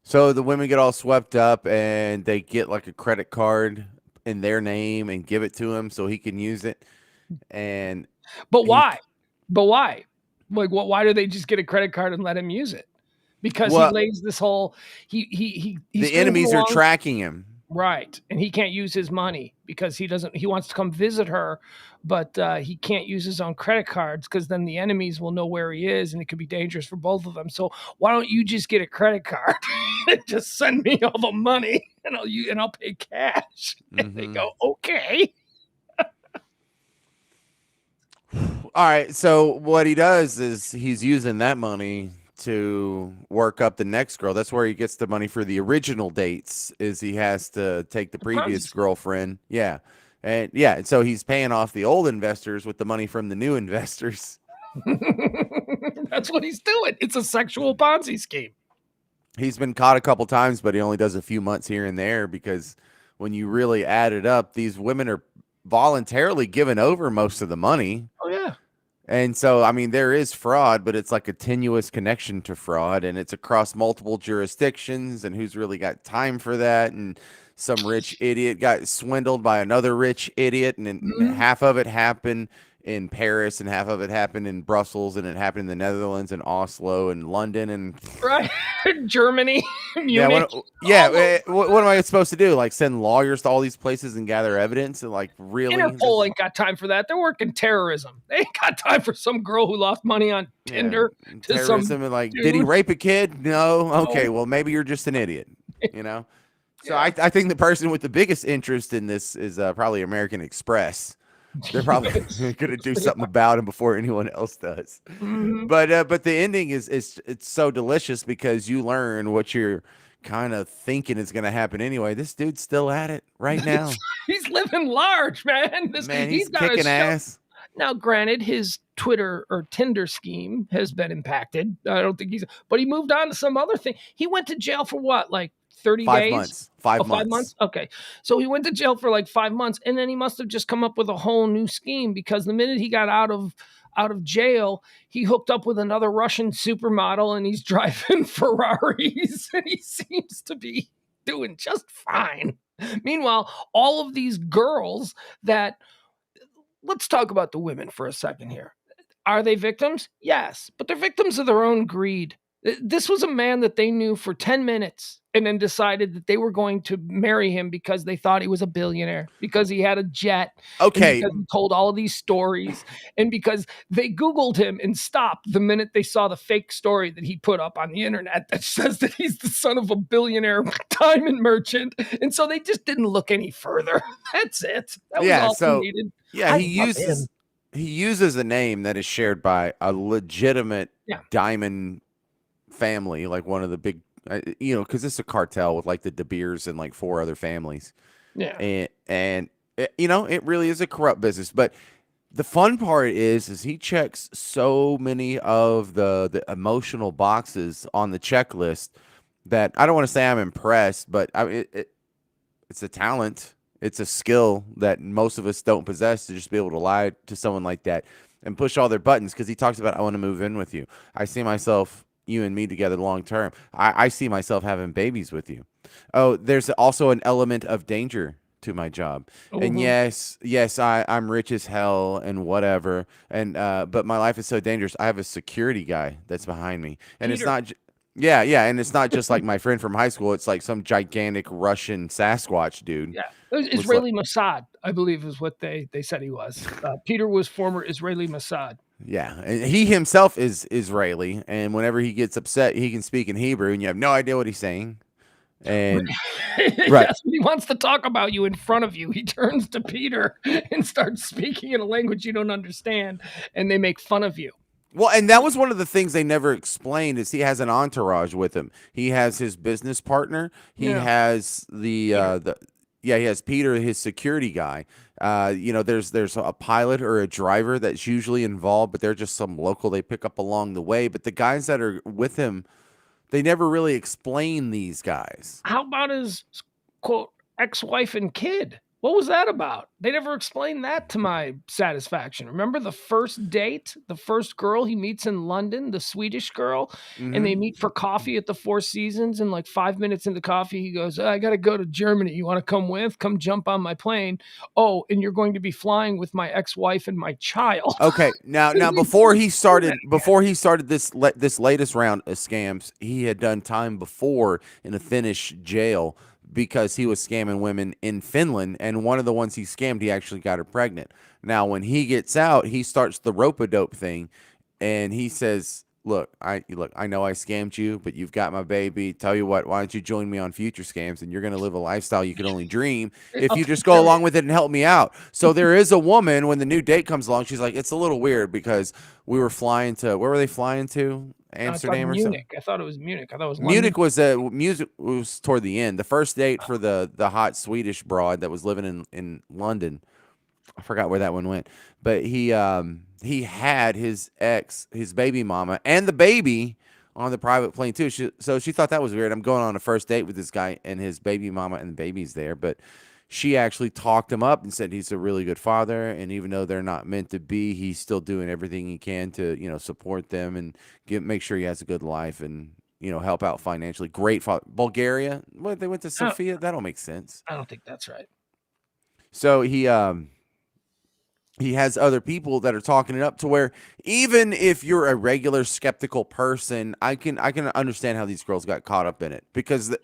So the women get all swept up and they get like a credit card in their name and give it to him so he can use it. But why? Like, why do they just get a credit card and let him use it? Because he lays this whole the enemies are tracking him, right? And he can't use his money because he wants to come visit her, but he can't use his own credit cards because then the enemies will know where he is and it could be dangerous for both of them. So why don't you just get a credit card and just send me all the money and I'll pay cash? And they go, okay. All right, so what he does is he's using that money to work up the next girl. That's where he gets the money for the original dates, is he has to take the previous girlfriend. Yeah. And so he's paying off the old investors with the money from the new investors. That's what he's doing. It's a sexual Ponzi scheme. He's been caught a couple times, but he only does a few months here and there because when you really add it up, these women are voluntarily giving over most of the money. Oh, yeah. And so, I mean, there is fraud, but it's like a tenuous connection to fraud, and it's across multiple jurisdictions, and who's really got time for that? And some rich idiot got swindled by another rich idiot, and then half of it happened in Paris, and half of it happened in Brussels, and it happened in the Netherlands, and Oslo, and London, and right, Germany, Munich. What am I supposed to do? Like send lawyers to all these places and gather evidence? And like really, Interpol ain't got time for that. They're working terrorism. They ain't got time for some girl who lost money on Tinder. Terrorism and like, did he rape a kid? No. Okay, well maybe you're just an idiot. So I think the person with the biggest interest in this is probably American Express. They're probably going to do something about him before anyone else does. But the ending is it's so delicious because you learn what you're kind of thinking is going to happen anyway. This dude's still at it right now. He's living large, man. He's kicking ass. Now, granted, his Twitter or Tinder scheme has been impacted. I don't think but he moved on to some other thing. He went to jail for what, like 30 5 days? Months. 5 months. 5 months? Okay. So he went to jail for like 5 months, and then he must have just come up with a whole new scheme because the minute he got out of jail, he hooked up with another Russian supermodel and he's driving Ferraris and he seems to be doing just fine. Meanwhile, all of these girls that let's talk about the women for a second here. Are they victims? Yes, but they're victims of their own greed. This was a man that they knew for 10 minutes and then decided that they were going to marry him because they thought he was a billionaire, because he had a jet, and Okay. because he told all of these stories, and because they Googled him and stopped the minute they saw the fake story that he put up on the internet that says that he's the son of a billionaire diamond merchant. And so they just didn't look any further. That's it. That was all So they needed. yeah, he uses a name that is shared by a legitimate diamond family, like one of the big, because it's a cartel with like the De Beers and like 4 other families. Yeah. And it really is a corrupt business. But the fun part is he checks so many of the emotional boxes on the checklist that I don't want to say I'm impressed, but it's a talent. It's a skill that most of us don't possess, to just be able to lie to someone like that and push all their buttons. Because he talks about, I want to move in with you. I see myself, you and me together long term. I see myself having babies with you. Oh, there's also an element of danger to my job. And yes, I'm rich as hell and whatever. And but my life is so dangerous. I have a security guy that's behind me, and Peter. it's not. Yeah, and it's not just like my friend from high school. It's like some gigantic Russian Sasquatch dude. Yeah, it was Israeli Mossad, I believe, is what they said he was. Peter was former Israeli Mossad. Yeah, and he himself is Israeli, and whenever he gets upset, he can speak in Hebrew, and you have no idea what he's saying. And right, yes, when he wants to talk about you in front of you, he turns to Peter and starts speaking in a language you don't understand, and they make fun of you. Well, and that was one of the things they never explained, is he has an entourage with him. He has his business partner. He has he has Peter, his security guy. There's a pilot or a driver that's usually involved, but they're just some local they pick up along the way. But the guys that are with him, they never really explain these guys. How about his, quote, ex-wife and kid? What was that about? They never explained that to my satisfaction. Remember the first date, the first girl he meets in London, the Swedish girl, and they meet for coffee at the Four Seasons, and like 5 minutes into coffee, he goes, I got to go to Germany. You want to come with? Come jump on my plane. Oh, and you're going to be flying with my ex-wife and my child. Okay, now before he started this latest round of scams, he had done time before in a Finnish jail, because he was scamming women in Finland, and one of the ones he scammed, he actually got her pregnant. Now, when he gets out, he starts the rope-a-dope thing, and he says, Look, I know I scammed you, but you've got my baby. Tell you what, why don't you join me on future scams, and you're going to live a lifestyle you could only dream if you just go along with it and help me out. So there is a woman, when the new date comes along, she's like, it's a little weird because we were flying to, where were they flying to? Amsterdam or something? I thought it was Munich. I thought it was Munich. Music was toward the end. The first date for the hot Swedish broad that was living in London. I forgot where that one went, but he had his baby mama, and the baby on the private plane too. So she thought that was weird. I'm going on a first date with this guy and his baby mama, and the baby's there, but she actually talked him up and said he's a really good father, and even though they're not meant to be, he's still doing everything he can to support them and make sure he has a good life and help out financially. Great father. Bulgaria? What, they went to Sofia? That don't make sense. I don't think that's right. So he has other people that are talking it up to where even if you're a regular skeptical person, I can understand how these girls got caught up in it, because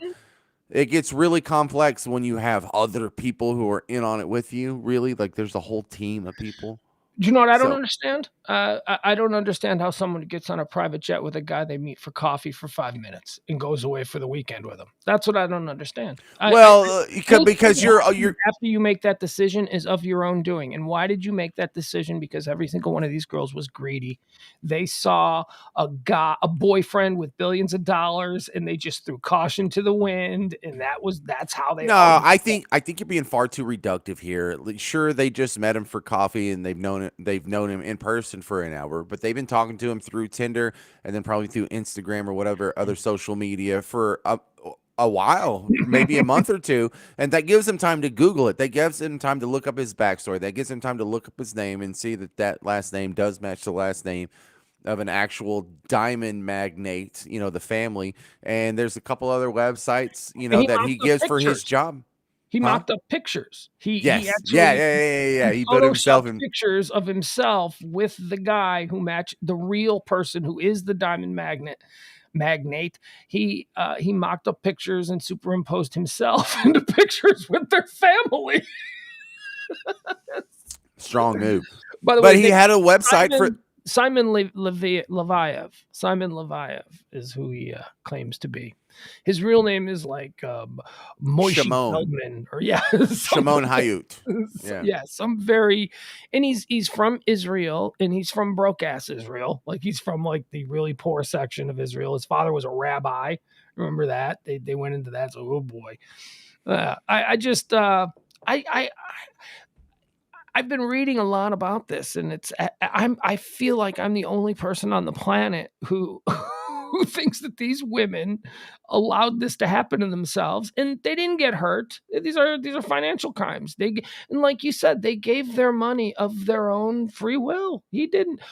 it gets really complex when you have other people who are in on it with you. Really, like there's a whole team of people. Do you know what I don't understand? I don't understand how someone gets on a private jet with a guy they meet for coffee for 5 minutes and goes away for the weekend with him. That's what I don't understand. Because you're after you make that decision is of your own doing. And why did you make that decision? Because every single one of these girls was greedy. They saw a boyfriend with billions of dollars, and they just threw caution to the wind, and that's how they. No, I think you're being far too reductive here. Sure, they just met him for coffee and they've known him in person for an hour, but they've been talking to him through Tinder and then probably through Instagram or whatever other social media for a while, maybe a month or two, and that gives him time to Google it. That gives him time to look up his backstory. That gives him time to look up his name and see that last name does match the last name of an actual diamond magnate, the family. And there's a couple other websites, that he gives for his job. He mocked up pictures. He Yes. actually He put himself in pictures of himself with the guy who matched the real person who is the diamond magnate. He mocked up pictures and superimposed himself into pictures with their family. strong move. By the But way, he had a website for Simon Leviev. Simon Leviev is who he claims to be. His real name is like Moishi Feldman, or Shimon Hayut. Some very, and he's from Israel, and he's from broke ass Israel. Like he's from like the really poor section of Israel. His father was a rabbi. Remember that they went into that. So oh boy, I've been reading a lot about this, and I feel like I'm the only person on the planet who thinks that these women allowed this to happen to themselves, and they didn't get hurt. These are financial crimes. And like you said, they gave their money of their own free will. He didn't.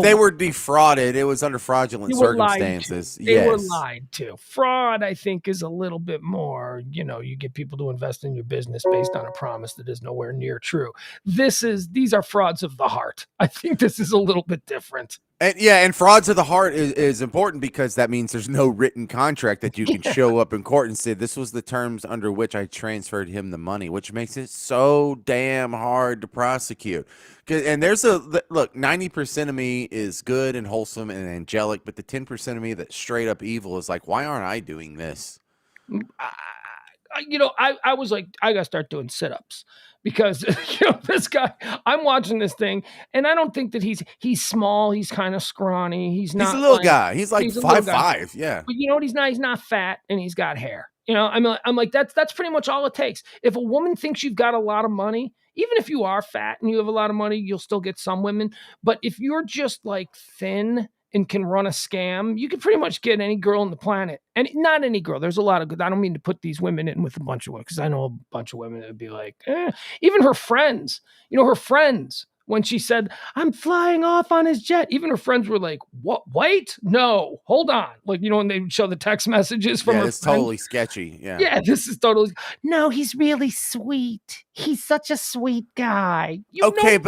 They were defrauded. It was under fraudulent circumstances. They were lied to. Fraud, I think, is a little bit more. You get people to invest in your business based on a promise that is nowhere near true. These are frauds of the heart. I think this is a little bit different. And frauds of the heart is important because that means there's no written contract that you can show up in court and say, this was the terms under which I transferred him the money, which makes it so damn hard to prosecute. And look, 90% of me is good and wholesome and angelic, but the 10% of me that's straight up evil is like, why aren't I doing this? I was like, I got to start doing sit-ups. Because this guy, I'm watching this thing, and I don't think that he's small. He's kind of scrawny. He's a little guy. He's like 5'5". Yeah. But you know what? He's not fat, and he's got hair. I'm like that's pretty much all it takes. If a woman thinks you've got a lot of money, even if you are fat and you have a lot of money, you'll still get some women. But if you're just like thin and can run a scam, you can pretty much get any girl on the planet. And not any girl. There's a lot of good. I don't mean to put these women in with a bunch of women, because I know a bunch of women that would be like, even her friends, when she said, I'm flying off on his jet, even her friends were like, what? Wait, no, hold on. Like, when they would show the text messages from her it's totally sketchy. Yeah. Yeah, this is totally, no, he's really sweet. He's such a sweet guy. But 10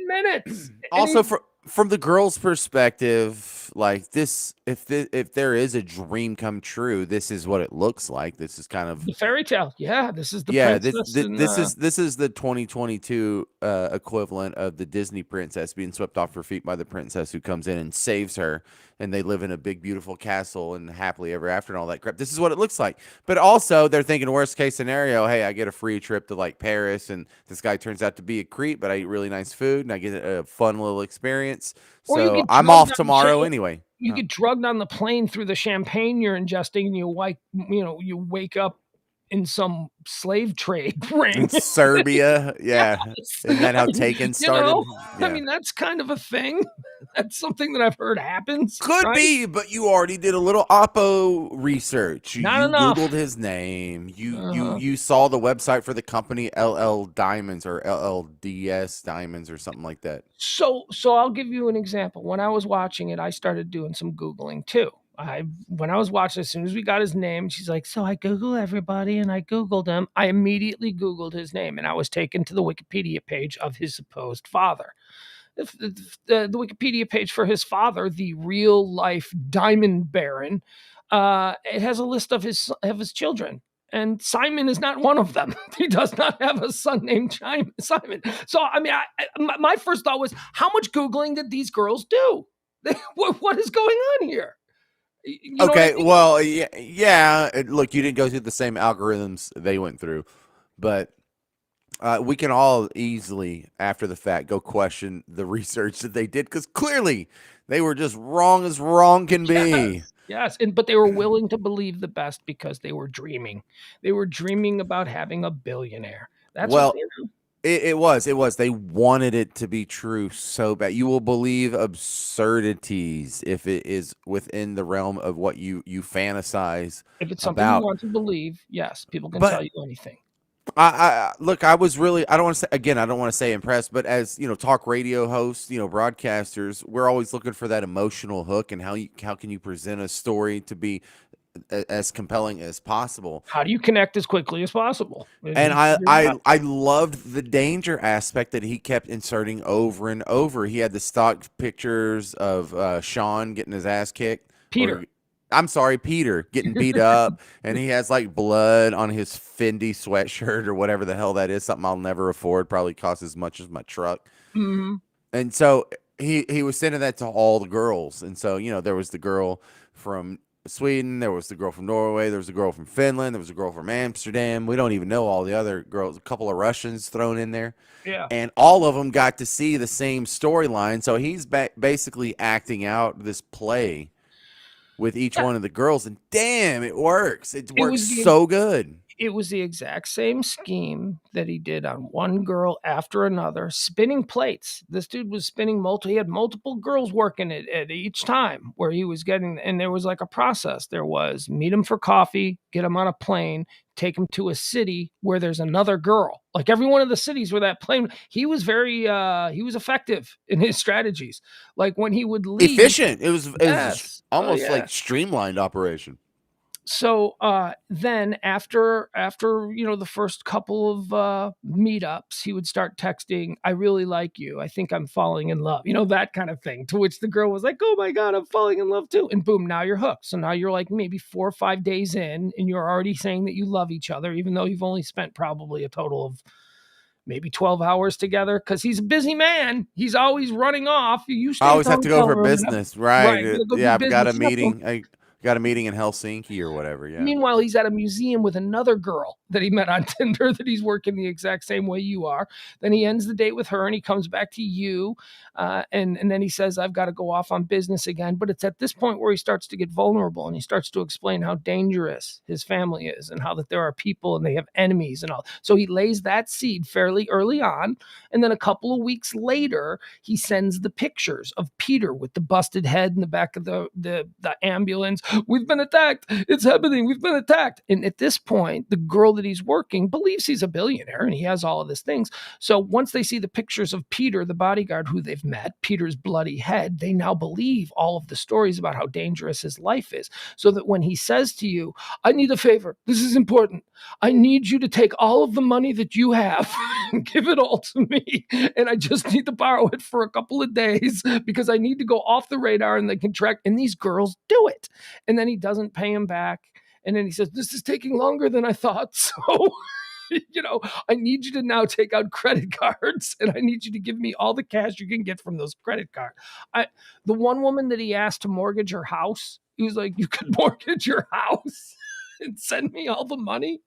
minutes. Also from the girl's perspective, like this, if there is a dream come true, this is what it looks like. This is kind of the fairy tale. Yeah, this is the princess. This is the 2022 equivalent of the Disney princess being swept off her feet by the princess who comes in and saves her, and they live in a big beautiful castle and happily ever after and all that crap. This is what it looks like. But also they're thinking worst case scenario, hey, I get a free trip to like Paris, and this guy turns out to be a creep, but I eat really nice food and I get a fun little experience. So I'm off tomorrow anyway. You get drugged on the plane through the champagne you're ingesting, and you wake up in some slave trade ring in Serbia. Yeah. Yes. Isn't that how Taken started? Yeah. I mean, that's kind of a thing. That's something that I've heard happens. Could be, but you already did a little Oppo research. Not enough. Googled his name. You saw the website for the company LL Diamonds or LLDS Diamonds or something like that. So I'll give you an example. When I was watching it, I started doing some Googling too. When I was watching, as soon as we got his name, she's like, so I Google everybody, and I Googled him. I immediately Googled his name, and I was taken to the Wikipedia page of his supposed father. The Wikipedia page for his father, the real life diamond baron, it has a list of his children. And Simon is not one of them. He does not have a son named Simon. So, I mean, my first thought was, how much Googling did these girls do? What is going on here? Okay, well, yeah. Look, you didn't go through the same algorithms they went through, but we can all easily, after the fact, go question the research that they did, because clearly they were just wrong as wrong can be. Yes, but they were willing to believe the best because they were dreaming. They were dreaming about having a billionaire. That's what they do. It was. They wanted it to be true so bad. You will believe absurdities if it is within the realm of what you fantasize. If it's something you want to believe, yes, people can tell you anything. Look, I was really, I don't want to say impressed, but as, talk radio hosts, broadcasters, we're always looking for that emotional hook, and how can you present a story to be as compelling as possible. How do you connect as quickly as possible? And I loved the danger aspect that he kept inserting over and over. He had the stock pictures of Sean getting his ass kicked. Peter. I'm sorry, Peter getting beat up, and he has like blood on his Fendi sweatshirt or whatever the hell that is. Something I'll never afford. Probably costs as much as my truck. Mm-hmm. And so he was sending that to all the girls. And so, there was the girl from Sweden, there was the girl from Norway, there was a girl from Finland, there was a girl from Amsterdam. We don't even know all the other girls. A couple of Russians thrown in there. Yeah. And all of them got to see the same storyline. So he's basically acting out this play with each one of the girls, and damn, it works. It works so good. It was the exact same scheme that he did on one girl after another, spinning plates. This dude was spinning he had multiple girls working it at each time where he was getting, and there was like a process. There was meet him for coffee, get him on a plane, take him to a city where there's another girl. Like every one of the cities where that plane, he was he was effective in his strategies. Like when he would leave. Efficient. It was almost like streamlined operation. So then after the first couple of meetups, he would start texting, "I really like you. I think I'm falling in love." That kind of thing. To which the girl was like, "Oh my God, I'm falling in love too." And boom, now you're hooked. So now you're like maybe 4 or 5 days in, and you're already saying that you love each other, even though you've only spent probably a total of maybe 12 hours together, because he's a busy man. He's always running off. I always have to go for business, right? Yeah, I've got a meeting. Got a meeting in Helsinki or whatever, yeah. Meanwhile, he's at a museum with another girl that he met on Tinder that he's working the exact same way you are. Then he ends the date with her and he comes back to you. And then he says, "I've got to go off on business again." But it's at this point where he starts to get vulnerable and he starts to explain how dangerous his family is and how that there are people and they have enemies and all. So he lays that seed fairly early on. And then a couple of weeks later, he sends the pictures of Peter with the busted head in the back of the ambulance. "We've been attacked. It's happening. We've been attacked." And at this point, the girl that he's working believes he's a billionaire and he has all of these things. So once they see the pictures of Peter, the bodyguard who they've met, Peter's bloody head, they now believe all of the stories about how dangerous his life is. So that when he says to you, "I need a favor. This is important. I need you to take all of the money that you have and give it all to me. And I just need to borrow it for a couple of days because I need to go off the radar and they can track." And these girls do it. And then he doesn't pay him back. And then he says, "This is taking longer than I thought. So, I need you to now take out credit cards and I need you to give me all the cash you can get from those credit cards." The one woman that he asked to mortgage her house, he was like, "You could mortgage your house and send me all the money.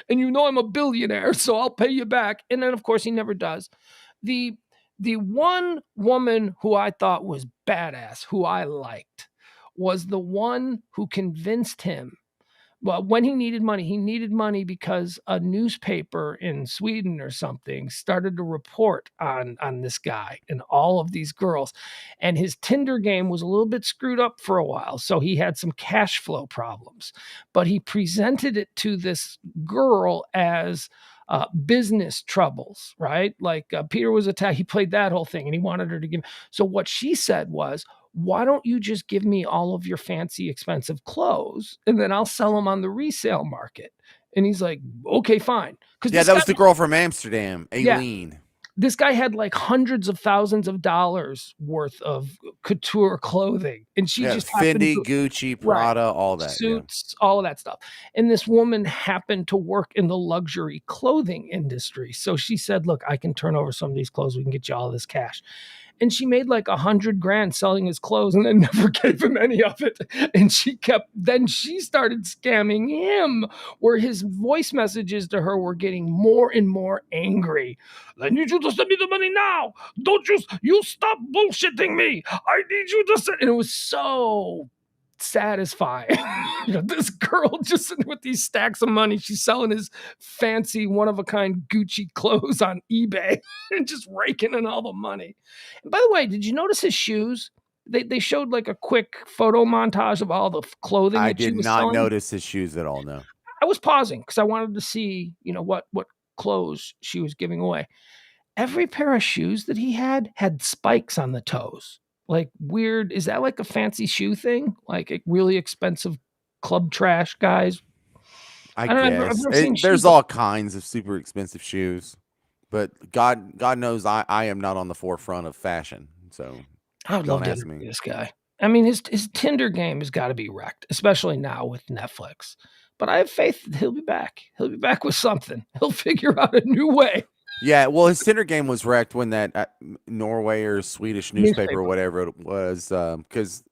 And I'm a billionaire, so I'll pay you back." And then, of course, he never does. The one woman who I thought was badass, who I liked, was the one who convinced him. Well, when he needed money because a newspaper in Sweden or something started to report on this guy and all of these girls. And his Tinder game was a little bit screwed up for a while. So he had some cash flow problems. But he presented it to this girl as business troubles, right? Like Peter was attacked. He played that whole thing and he wanted her to give. So what she said was, "Why don't you just give me all of your fancy, expensive clothes and then I'll sell them on the resale market?" And he's like, "Okay, fine." Yeah, that was the girl from Amsterdam, Aileen. Yeah, this guy had like hundreds of thousands of dollars worth of couture clothing. And she just Fendi, Gucci, Prada, all that. Suits, all of that stuff. And this woman happened to work in the luxury clothing industry. So she said, "Look, I can turn over some of these clothes. We can get you all this cash." And she made like $100,000 selling his clothes and then never gave him any of it. And then she started scamming him, where his voice messages to her were getting more and more angry. "I need you to send me the money now. Don't you stop bullshitting me. I need you to send." And it was so satisfying. This girl just sitting with these stacks of money. She's selling his fancy one-of-a-kind Gucci clothes on eBay and just raking in all the money. And by the way, did you notice his shoes? They showed like a quick photo montage of all the clothing. I did not notice his shoes at all, no. I was pausing because I wanted to see, what clothes she was giving away. Every pair of shoes that he had spikes on the toes. Like weird, is that like a fancy shoe thing? Like a really expensive club trash guys. I don't know. guess I've never seen there's shoes all kinds of super expensive shoes, but God knows I am not on the forefront of fashion. So I would don't love to ask interview me. this guy. I mean, his Tinder game has got to be wrecked, especially now with Netflix. But I have faith that he'll be back. He'll be back with something. He'll figure out a new way. Yeah, well, his Tinder game was wrecked when that Norway or Swedish newspaper or Newspaper. whatever it was, because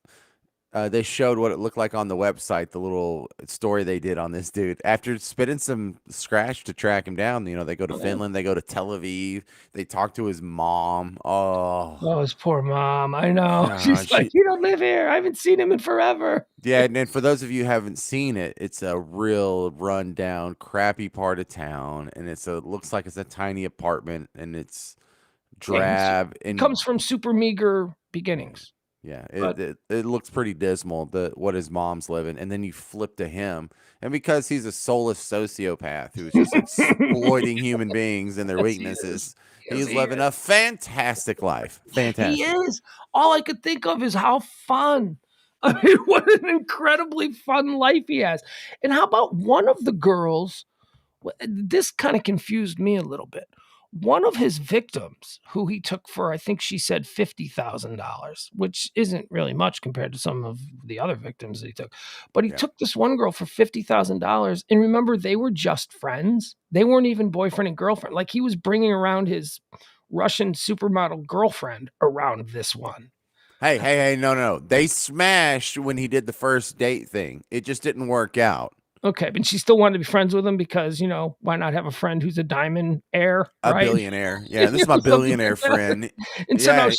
they showed what it looked like on the website, the little story they did on this dude. After spending some scratch to track him down, they go to Finland, they go to Tel Aviv, they talk to his mom. Oh, his poor mom. I know. She's God, like, you don't live here. I haven't seen him in forever. yeah, and then for those of you who haven't seen it, it's a real rundown, crappy part of town, and looks like it's a tiny apartment, and it's drab He and comes from super meager beginnings. yeah, But- it looks pretty dismal, what his mom's living, and then you flip to him, and because he's a soulless sociopath who's just exploiting human beings and their Yes, he weaknesses, Yes, he's he living a fantastic life. Fantastic. He is. All I could think of is how fun. I mean, what an incredibly fun life he has. And how about one of the girls? This kind of confused me a little bit. One of his victims, who he took for, I think she said $50,000, which isn't really much compared to some of the other victims that he took. But he took this one girl for $50,000. And remember, they were just friends. They weren't even boyfriend and girlfriend. Like, he was bringing around his Russian supermodel girlfriend around this one. Hey, no. They smashed when he did the first date thing. It just didn't work out. Okay, but she still wanted to be friends with him because, why not have a friend who's a diamond heir, A right? billionaire. Yeah, this is my billionaire friend. And so now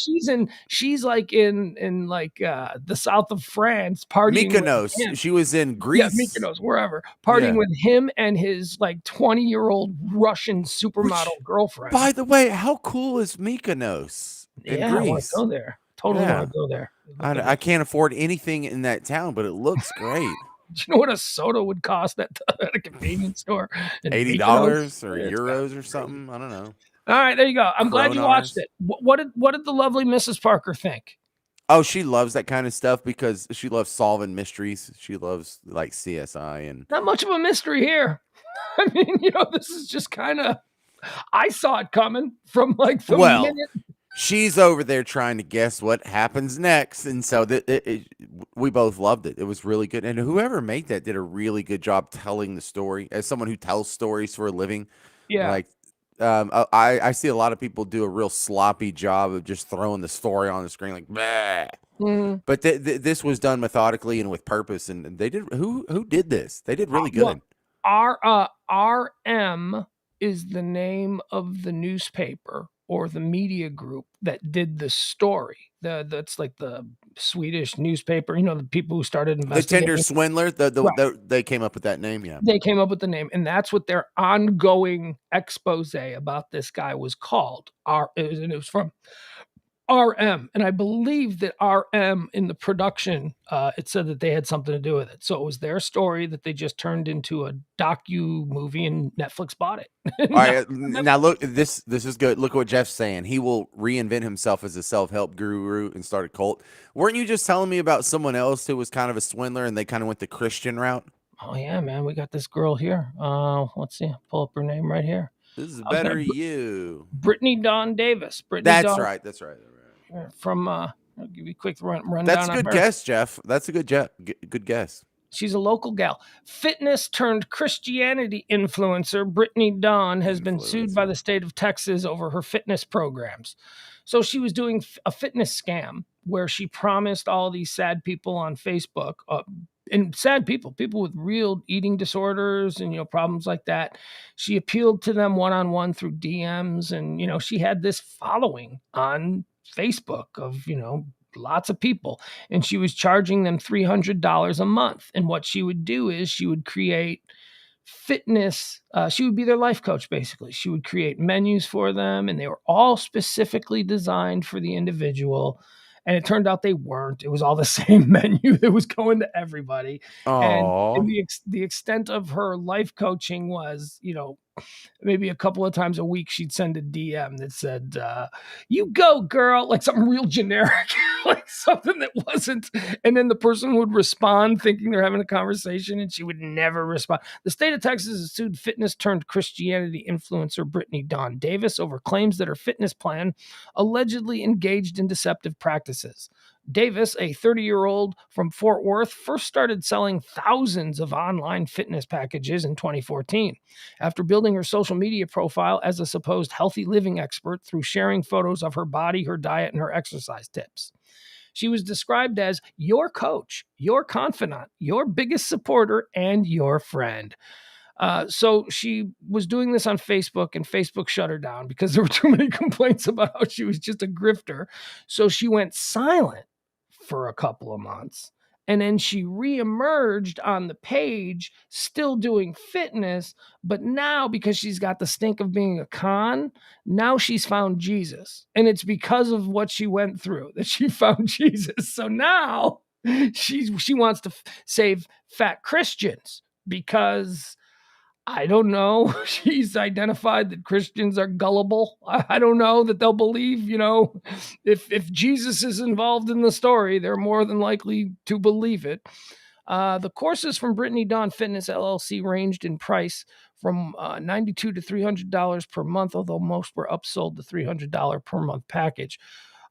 she's like in like the south of France partying Mykonos. with him. She was in Greece. Yeah, Mykonos, wherever. Partying with him and his like 20-year-old Russian supermodel girlfriend. By the way, how cool is Mykonos in Greece? I want to go there. Totally want to go there. I can't afford anything in that town, but it looks great. Do you know what a soda would cost at a convenience store? $80 or euros or something? I don't know. All right, there you go. I'm glad you watched it. What did the lovely Mrs. Parker think? Oh, she loves that kind of stuff because she loves solving mysteries. She loves like CSI and not much of a mystery here. I mean, this is just kind of. I saw it coming from like the minute. She's over there trying to guess what happens next, and so we both loved it. It was really good, and whoever made that did a really good job telling the story. As someone who tells stories for a living, like I see a lot of people do a real sloppy job of just throwing the story on the screen, like, but this was done methodically and with purpose, and they did. Who did this? They did really good. RM is the name of the newspaper or the media group that did the story. That's like the Swedish newspaper, the people who started investigating. The Tinder swindler, they came up with that name, yeah. They came up with the name, and that's what their ongoing expose about this guy was called. It was from RM, and I believe that RM in the production, it said that they had something to do with it. So it was their story that they just turned into a docu movie, and Netflix bought it. All right, now look, this is good. Look what Jeff's saying. He will reinvent himself as a self-help guru and start a cult. Weren't you just telling me about someone else who was kind of a swindler and they kind of went the Christian route? Oh yeah, man, we got this girl here. Let's see, pull up her name right here. This is better you. Brittany Dawn Davis. That's right. From I'll give you a quick rundown. That's a good guess, Jeff. That's a good guess. She's a local gal. Fitness turned Christianity influencer Brittany Dawn has been sued by the state of Texas over her fitness programs. So she was doing a fitness scam where she promised all these sad people on Facebook, and sad people with real eating disorders and problems like that. She appealed to them one-on-one through DMs, and she had this following on Facebook of lots of people, and she was charging them $300 a month. And what she would do is she would create fitness. She would be their life coach, basically. She would create menus for them, and they were all specifically designed for the individual. And it turned out they weren't. It was all the same menu that was going to everybody. Aww. And the extent of her life coaching was, maybe a couple of times a week, she'd send a DM that said, you go, girl, like something real generic, like something that wasn't. And then the person would respond thinking they're having a conversation, and she would never respond. The state of Texas has sued fitness turned Christianity influencer Brittany Dawn Davis over claims that her fitness plan allegedly engaged in deceptive practices. Davis, a 30-year-old from Fort Worth, first started selling thousands of online fitness packages in 2014 after building her social media profile as a supposed healthy living expert through sharing photos of her body, her diet, and her exercise tips. She was described as your coach, your confidant, your biggest supporter, and your friend. So she was doing this on Facebook, and Facebook shut her down because there were too many complaints about how she was just a grifter. So she went silent for a couple of months. And then she reemerged on the page, still doing fitness. But now, because she's got the stink of being a con, now she's found Jesus. And it's because of what she went through that she found Jesus. So now she wants to save fat Christians because I don't know. She's identified that Christians are gullible. I don't know that they'll believe, if Jesus is involved in the story, they're more than likely to believe it. The courses from Brittany Dawn Fitness LLC ranged in price from $92 to $300 per month, although most were upsold the $300 per month package.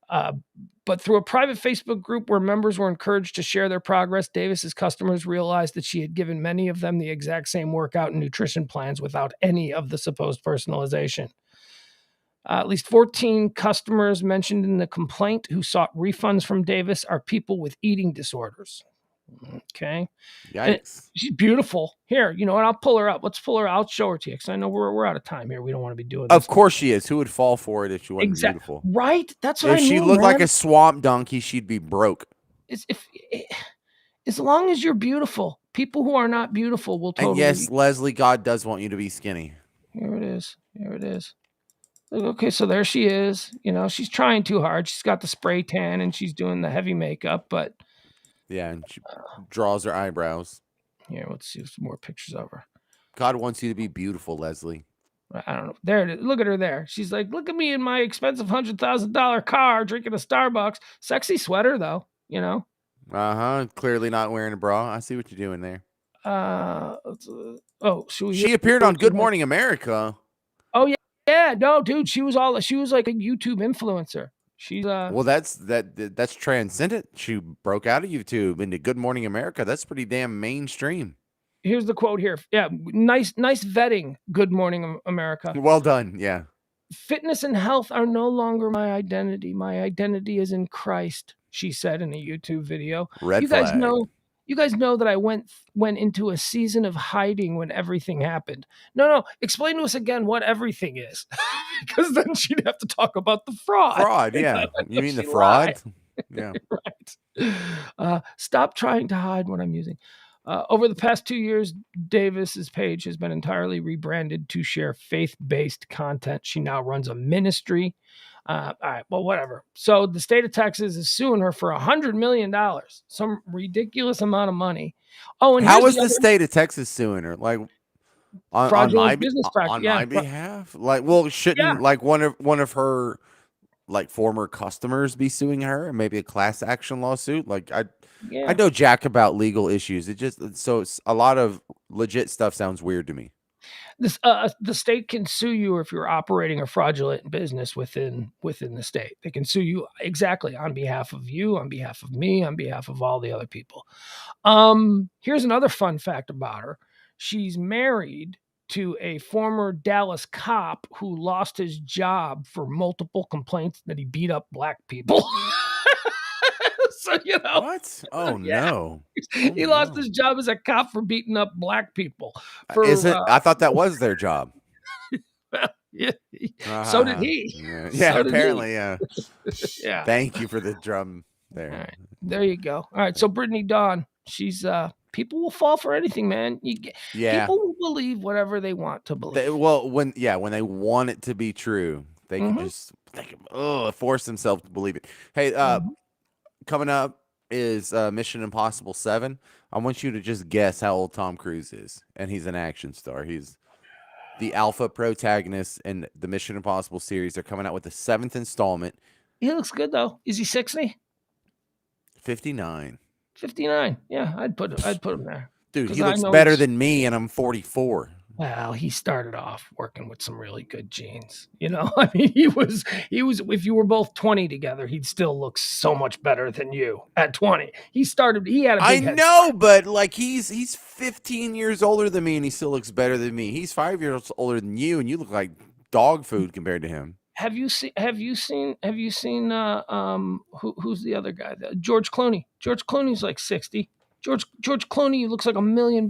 But through a private Facebook group where members were encouraged to share their progress, Davis's customers realized that she had given many of them the exact same workout and nutrition plans without any of the supposed personalization. At least 14 customers mentioned in the complaint who sought refunds from Davis are people with eating disorders. Okay. Yikes. She's beautiful. Here, you know what? I'll pull her up. Let's pull her out. I'll show her to you because I know we're out of time here. We don't want to be doing this. Of course she is. Who would fall for it if she wasn't beautiful? Right? That's what I mean. If she looked like a swamp donkey, she'd be broke. As long as you're beautiful, people who are not beautiful will totally. And yes, Leslie, God does want you to be skinny. Here it is. Okay, so there she is. She's trying too hard. She's got the spray tan and she's doing the heavy makeup, but yeah, and she draws her eyebrows. Here, let's see some more pictures of her. God wants you to be beautiful, Leslie. I don't know. There it is. Look at her there. She's like, look at me in my expensive $100,000 car drinking a Starbucks. Sexy sweater, though, Clearly not wearing a bra. I see what you're doing there. She appeared on Good Morning America. Oh, yeah. Yeah, no, dude. She was like a YouTube influencer. She's well, that's transcendent. She broke out of YouTube into Good Morning America. That's pretty damn mainstream. Here's the quote here. Yeah, nice vetting, Good Morning America. Well done, yeah. Fitness and health are no longer my identity. My identity is in Christ, she said in a YouTube video. Red flag. You guys know that I went into a season of hiding when everything happened. No, explain to us again what everything is. Because then she'd have to talk about the fraud. Fraud, yeah. You mean the fraud? Yeah. Right. Stop trying to hide what I'm using. Over the past 2 years, Davis's page has been entirely rebranded to share faith-based content. She now runs a ministry. All right, well, whatever. So the state of Texas is suing her for $100 million, some ridiculous amount of money. Oh, and how is the state of Texas suing her? Like on my business practice, on my behalf? Like, well, shouldn't like one of her like former customers be suing her and maybe a class action lawsuit? Like I know jack about legal issues. It's a lot of legit stuff sounds weird to me. The state can sue you if you're operating a fraudulent business within the state. They can sue you exactly on behalf of you, on behalf of me, on behalf of all the other people. Here's another fun fact about her. She's married to a former Dallas cop who lost his job for multiple complaints that he beat up black people. So, what? Oh, no. He lost his job as a cop for beating up black people. I thought that was their job. So did he. Yeah, so apparently, he. Yeah. Yeah. Thank you for the drum there. All right. There you go. All right. So Brittany Dawn, she's people will fall for anything, man. People will believe whatever they want to believe. When they want it to be true, they can just force themselves to believe it. Hey, coming up is Mission Impossible 7. I want you to just guess how old Tom Cruise is, and he's an action star. the alpha protagonist in the Mission Impossible series. They're coming out with the 7th installment. He looks good though. Is he 60? 59. 59. Yeah, I'd put him there. Dude, 'Cause he I looks know better he's- than me, and I'm 44. Well, he started off working with some really good genes. You know, I mean, he was. If you were both 20 together, he'd still look so much better than you at 20. He had a I big head know, start. but like he's 15 years older than me, and he still looks better than me. He's 5 years older than you, and you look like dog food compared to him. Have you seen who's the other guy? George Clooney. George Clooney's like 60. George Clooney looks like $1 million.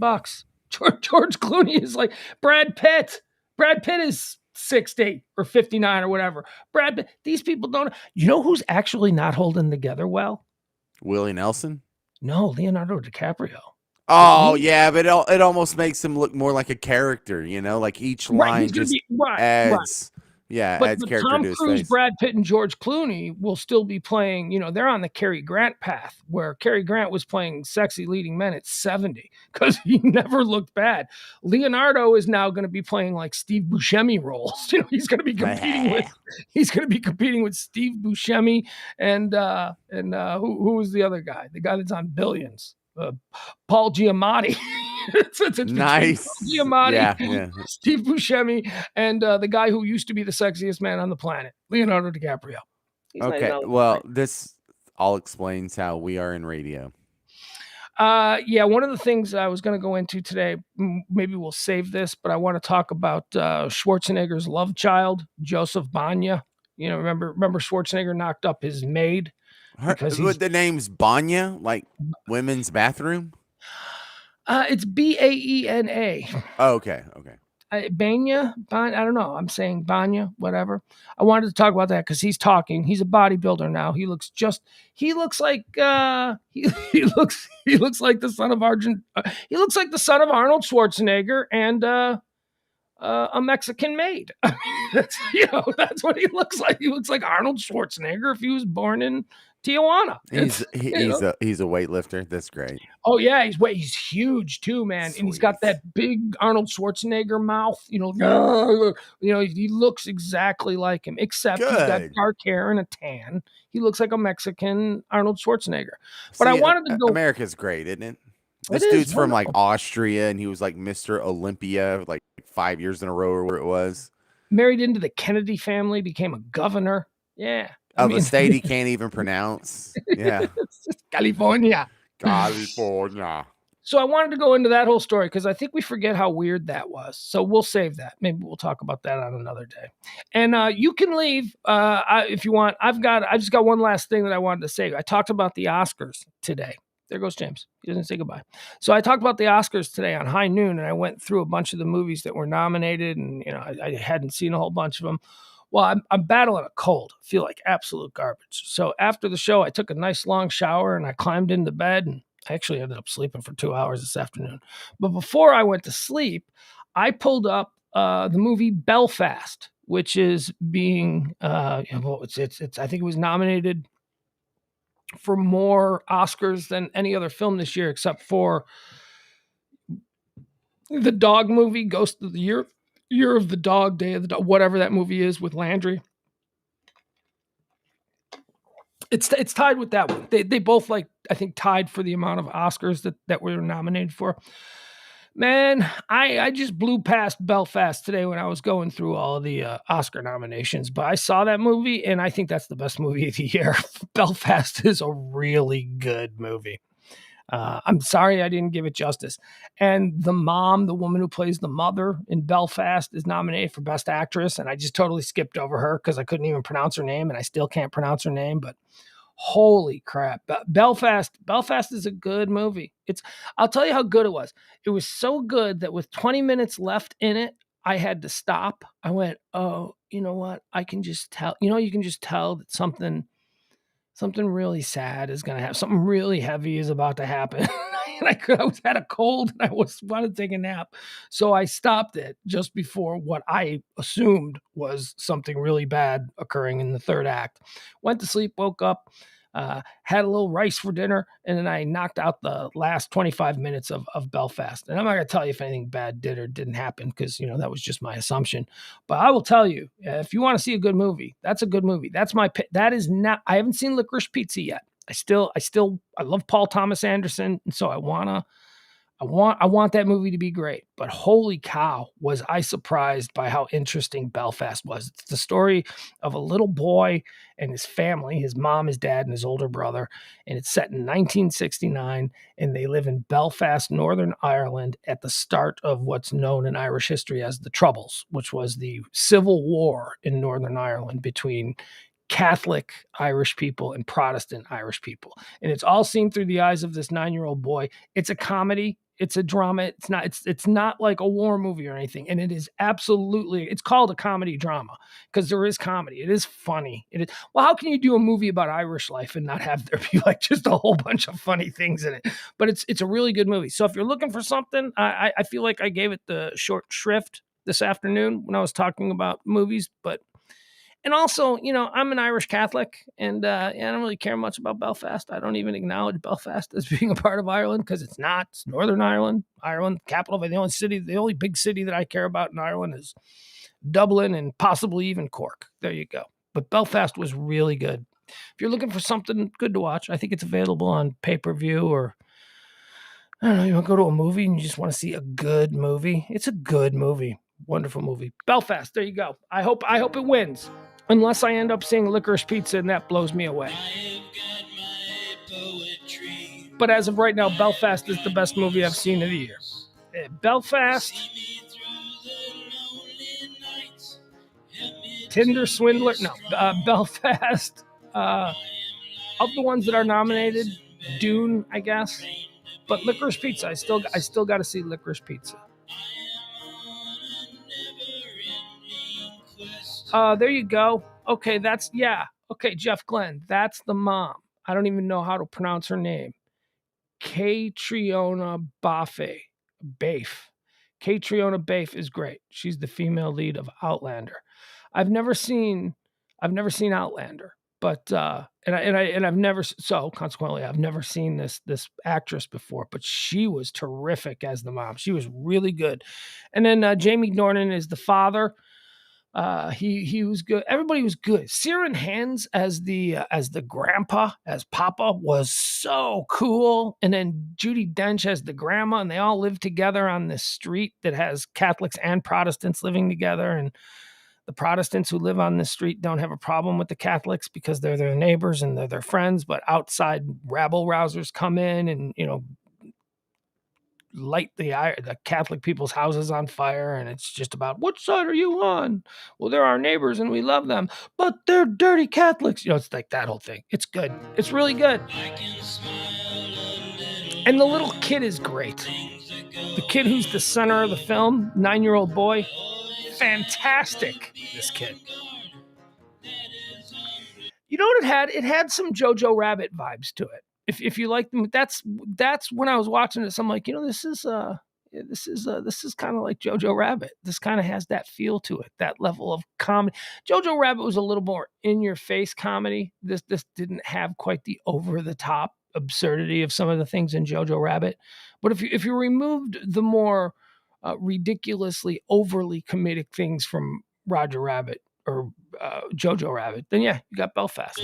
George Clooney is like Brad Pitt. Brad Pitt is 60 or 59 or whatever. Brad Pitt, these people don't. You know who's actually not holding together well? Willie Nelson? No, Leonardo DiCaprio. Oh, yeah, but it almost makes him look more like a character, you know? Like each line just adds... Right. Yeah, But adds character Tom to his Cruise, face. Brad Pitt, and George Clooney will still be playing, you know, they're on the Cary Grant path, where Cary Grant was playing sexy leading men at 70 because he never looked bad. Leonardo is now going to be playing like Steve Buscemi roles. You know, he's going to be competing with Steve Buscemi and who was the other guy? The guy that's on Billions. Paul Giamatti. it's Nice. Paul Giamatti, Yeah. Steve Buscemi, and the guy who used to be the sexiest man on the planet, Leonardo DiCaprio. Okay, well, this all explains how we are in radio. Yeah, one of the things I was going to go into today, maybe we'll save this, but I want to talk about Schwarzenegger's love child, Joseph Banya. You know, remember Schwarzenegger knocked up his maid because the name's Banya, like women's bathroom. It's Baena. Oh, okay. Banya, I don't know. I'm saying Banya, whatever. I wanted to talk about that because he's talking. He's a bodybuilder now. He looks like he looks like the son of he looks like the son of Arnold Schwarzenegger and a Mexican maid. I mean, that's what he looks like. He looks like Arnold Schwarzenegger if he was born in Tijuana. He's a weightlifter. That's great. Oh yeah, he's huge too, man. Sweet. And he's got that big Arnold Schwarzenegger mouth. You know, he looks exactly like him, except he's got dark hair and a tan. He looks like a Mexican Arnold Schwarzenegger. But I wanted to go. America's great, isn't it? This dude's from like Austria, and he was like Mr. Olympia like 5 years in a row or where it was. Married into the Kennedy family, became a governor. Yeah. Of a state he can't even pronounce. Yeah. California. So I wanted to go into that whole story because I think we forget how weird that was. So we'll save that. Maybe we'll talk about that on another day. And you can leave if you want. I've just got one last thing that I wanted to say. I talked about the Oscars today. There goes James. He doesn't say goodbye. So I talked about the Oscars today on High Noon, and I went through a bunch of the movies that were nominated, and I hadn't seen a whole bunch of them. Well, I'm battling a cold. I feel like absolute garbage. So after the show, I took a nice long shower and I climbed into bed, and I actually ended up sleeping for 2 hours this afternoon. But before I went to sleep, I pulled up the movie Belfast, which is being I think it was nominated for more Oscars than any other film this year, except for the dog movie, Ghost of the Year of the Dog, Day of the Dog, whatever that movie is with Landry. It's tied with that one. They both I think tied for the amount of Oscars that we were nominated for. Man, I just blew past Belfast today when I was going through all of the Oscar nominations, but I saw that movie and I think that's the best movie of the year. Belfast is a really good movie. I'm sorry I didn't give it justice. And the woman who plays the mother in Belfast, is nominated for Best Actress, and I just totally skipped over her because I couldn't even pronounce her name, and I still can't pronounce her name, but holy crap. Belfast is a good movie. I'll tell you how good it was. It was so good that with 20 minutes left in it, I had to stop. I went, oh, you know what? I can just tell, you can just tell that something really sad is going to happen. Something really heavy is about to happen. And I had a cold and I wanted to take a nap. So I stopped it just before what I assumed was something really bad occurring in the third act. Went to sleep, woke up. had a little rice for dinner, and then I knocked out the last 25 minutes of Belfast. And I'm not going to tell you if anything bad did or didn't happen, because, that was just my assumption. But I will tell you, if you want to see a good movie, that's a good movie. That is not, I haven't seen Licorice Pizza yet. I love Paul Thomas Anderson, and so I want that movie to be great. But holy cow, was I surprised by how interesting Belfast was. It's the story of a little boy and his family, his mom, his dad, and his older brother. And it's set in 1969, and they live in Belfast, Northern Ireland, at the start of what's known in Irish history as the Troubles, which was the civil war in Northern Ireland between Catholic Irish people and Protestant Irish people. And it's all seen through the eyes of this 9-year-old boy. It's a comedy. It's a drama. It's not like a war movie or anything. And it is it's called a comedy drama because there is comedy. It is funny. Well, how can you do a movie about Irish life and not have there be like just a whole bunch of funny things in it? But it's a really good movie. So if you're looking for something, I feel like I gave it the short shrift this afternoon when I was talking about movies, and also, I'm an Irish Catholic, and I don't really care much about Belfast. I don't even acknowledge Belfast as being a part of Ireland because it's not. It's Northern Ireland. Ireland, capital of the only big city that I care about in Ireland is Dublin and possibly even Cork. There you go. But Belfast was really good. If you're looking for something good to watch, I think it's available on pay-per-view, or I don't know, you want to go to a movie and you just want to see a good movie. It's a good movie. Wonderful movie. Belfast, there you go. I hope it wins. Unless I end up seeing Licorice Pizza, and that blows me away. But as of right now, Belfast is the best movie I've seen of the year. Belfast, Tinder Swindler, Belfast. Of the ones that are nominated, Dune, I guess. But Licorice Pizza, I still got to see Licorice Pizza. There you go. Okay, okay, Jeff Glenn, that's the mom. I don't even know how to pronounce her name. Catriona Balfe. Catriona Balfe is great. She's the female lead of Outlander. I've never seen Outlander, but consequently I've never seen this actress before, but she was terrific as the mom. She was really good. And then Jamie Dornan is the father. He was good. Everybody was good. Ciaran Hinds as the grandpa, as Papa, was so cool. And then Judi Dench as the grandma, and they all live together on this street that has Catholics and Protestants living together. And the Protestants who live on this street don't have a problem with the Catholics because they're their neighbors and they're their friends. But outside rabble rousers come in and light the Catholic people's houses on fire, and it's just about, what side are you on? Well, they're our neighbors and we love them, but they're dirty Catholics. It's like that whole thing. It's good. It's really good. And the little kid is great. The kid who's the center of the film, 9-year-old boy, fantastic. This kid. You know what it had? It had some Jojo Rabbit vibes to it. If you like them, that's when I was watching this. I'm like, this is kind of like Jojo Rabbit. This kind of has that feel to it, that level of comedy. Jojo Rabbit was a little more in your face comedy. This didn't have quite the over the top absurdity of some of the things in Jojo Rabbit. But if you removed the more ridiculously overly comedic things from Roger Rabbit or Jojo Rabbit, then yeah, you got Belfast.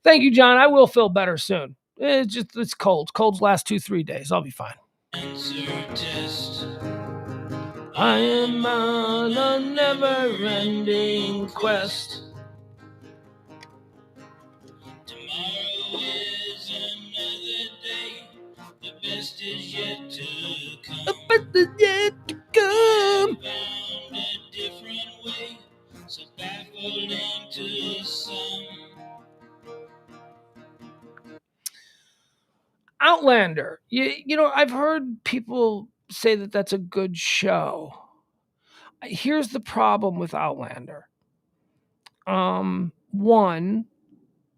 Thank you, John. I will feel better soon. It's cold. Cold's last 2-3 days. I'll be fine. I am on a never-ending quest. Tomorrow is another day. The best is yet to come. The best is yet to come. Found a different way, so baffling to some. Outlander. I've heard people say that that's a good show. Here's the problem with Outlander. One,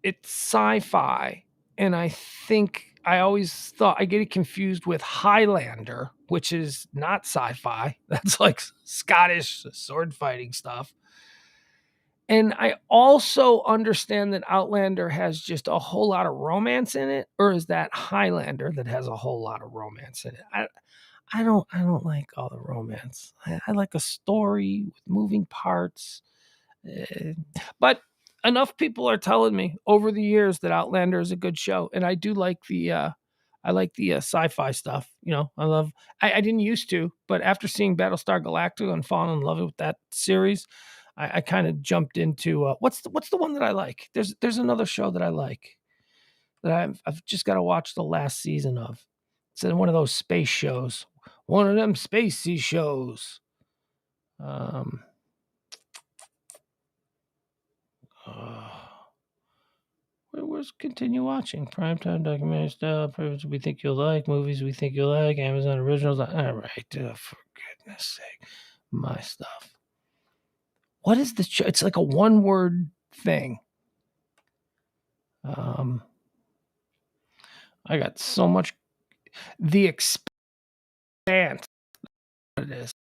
it's sci-fi, and I think I always thought I get it confused with Highlander, which is not sci-fi. That's like Scottish sword fighting stuff. And I also understand that Outlander has just a whole lot of romance in it, or is that Highlander that has a whole lot of romance in it? I don't like all the romance. I like a story with moving parts. But enough people are telling me over the years that Outlander is a good show, and I do like the sci-fi stuff. I didn't used to, but after seeing Battlestar Galactica and falling in love with that series, I kind of jumped into what's the one that I like? There's another show that I like that I've just got to watch the last season of. It's one of those space shows, one of them spacey shows. Where's continue watching primetime documentary style programs we think you'll like, movies we think you'll like, Amazon originals. All right, for goodness sake, my stuff. What is the show? It's like a one-word thing. I got so much. The Expanse. What it is.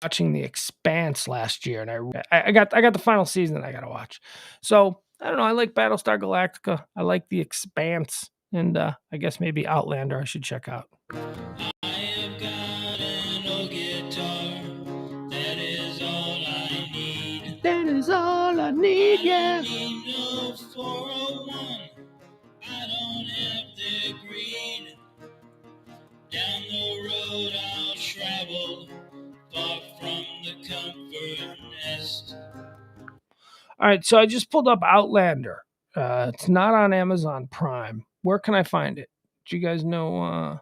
Watching The Expanse last year, and I got the final season that I got to watch. So I don't know. I like Battlestar Galactica. I like The Expanse, and I guess maybe Outlander I should check out. I have got an old guitar. That is all I need. That is all I need. Yeah. I need no 401. I don't have the green. Down the road I'll travel. Far from the comfort nest. All right, so I just pulled up Outlander. It's not on Amazon Prime. Where can I find it? Do you guys know?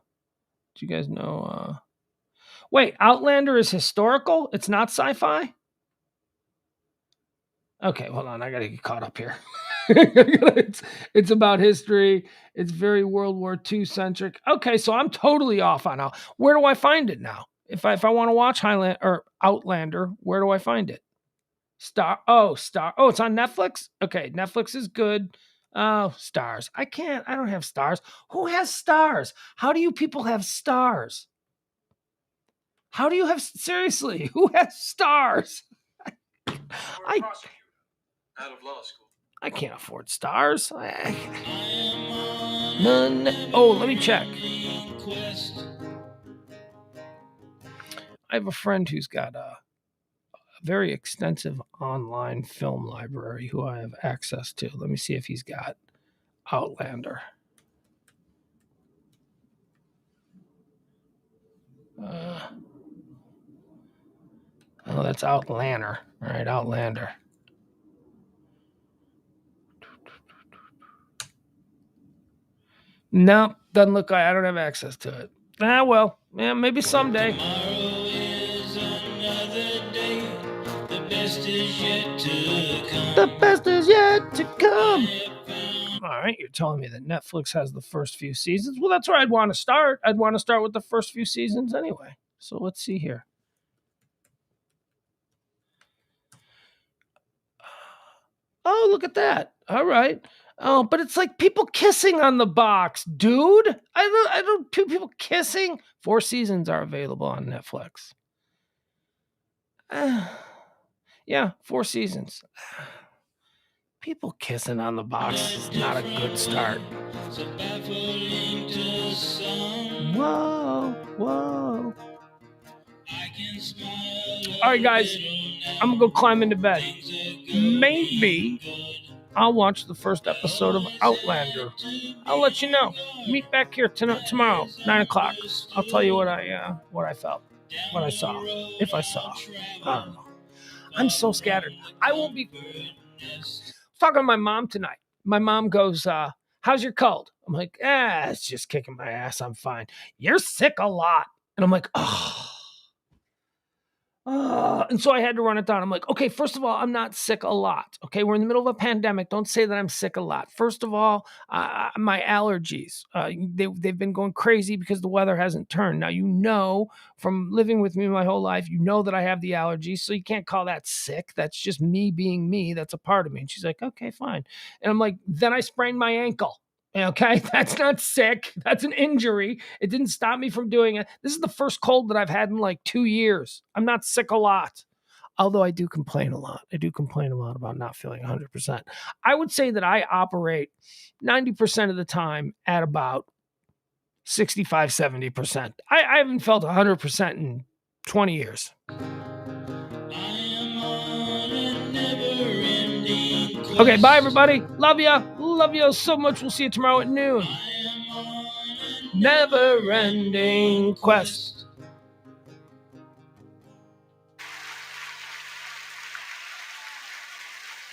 Wait, Outlander is historical? It's not sci-fi? Okay, hold on. I got to get caught up here. It's about history. It's very World War II centric. Okay, so I'm totally off on how. Where do I find it now? If I want to watch Outlander, where do I find it? Oh, it's on Netflix? Okay, Netflix is good. Oh, Stars. I don't have Stars. Who has Stars? How do you people have Stars? Seriously, who has Stars? Out of law school. I can't afford Stars. None. Oh, let me check. I have a friend who's got a very extensive online film library who I have access to. Let me see if he's got Outlander. Oh, that's Outlander. All right, Outlander. No, doesn't look like I don't have access to it. Well, yeah, maybe someday. Tomorrow is another day. The best is yet to come. The best is yet to come. All right, you're telling me that Netflix has the first few seasons? Well, that's where I'd want to start. I'd want to start with the first few seasons anyway. So let's see here. Oh, look at that. All right. Oh, but it's like people kissing on the box, dude. I don't people kissing. 4 seasons are available on Netflix. Yeah, 4 seasons. People kissing on the box is not a good start. Whoa. All right, guys. I'm going to go climb into bed. Maybe I'll watch the first episode of Outlander. I'll let you know. Meet back here tomorrow, 9 o'clock. I'll tell you what I felt, what I saw, if I saw. I don't know. I'm so scattered. I won't be talking to my mom tonight. My mom goes, how's your cold? I'm like, it's just kicking my ass. I'm fine. You're sick a lot. And I'm like, and so I had to run it down. I'm like, okay, first of all, I'm not sick a lot. Okay, we're in the middle of a pandemic. Don't say that I'm sick a lot. First of all, my allergies, they've been going crazy because the weather hasn't turned. Now, from living with me my whole life, that I have the allergies, so you can't call that sick. That's just me being me. That's a part of me. And she's like, okay, fine. And I'm like, then I sprained my ankle. Okay, that's not sick. That's an injury. It didn't stop me from doing it. This is the first cold that I've had in like 2 years. I'm not sick a lot. Although I do complain a lot. I do complain a lot about not feeling 100%. I would say that I operate 90% of the time at about 65, 70%. I haven't felt 100% in 20 years. Okay, bye everybody. Love ya. Love you so much. We'll see you tomorrow at noon. Never ending quest.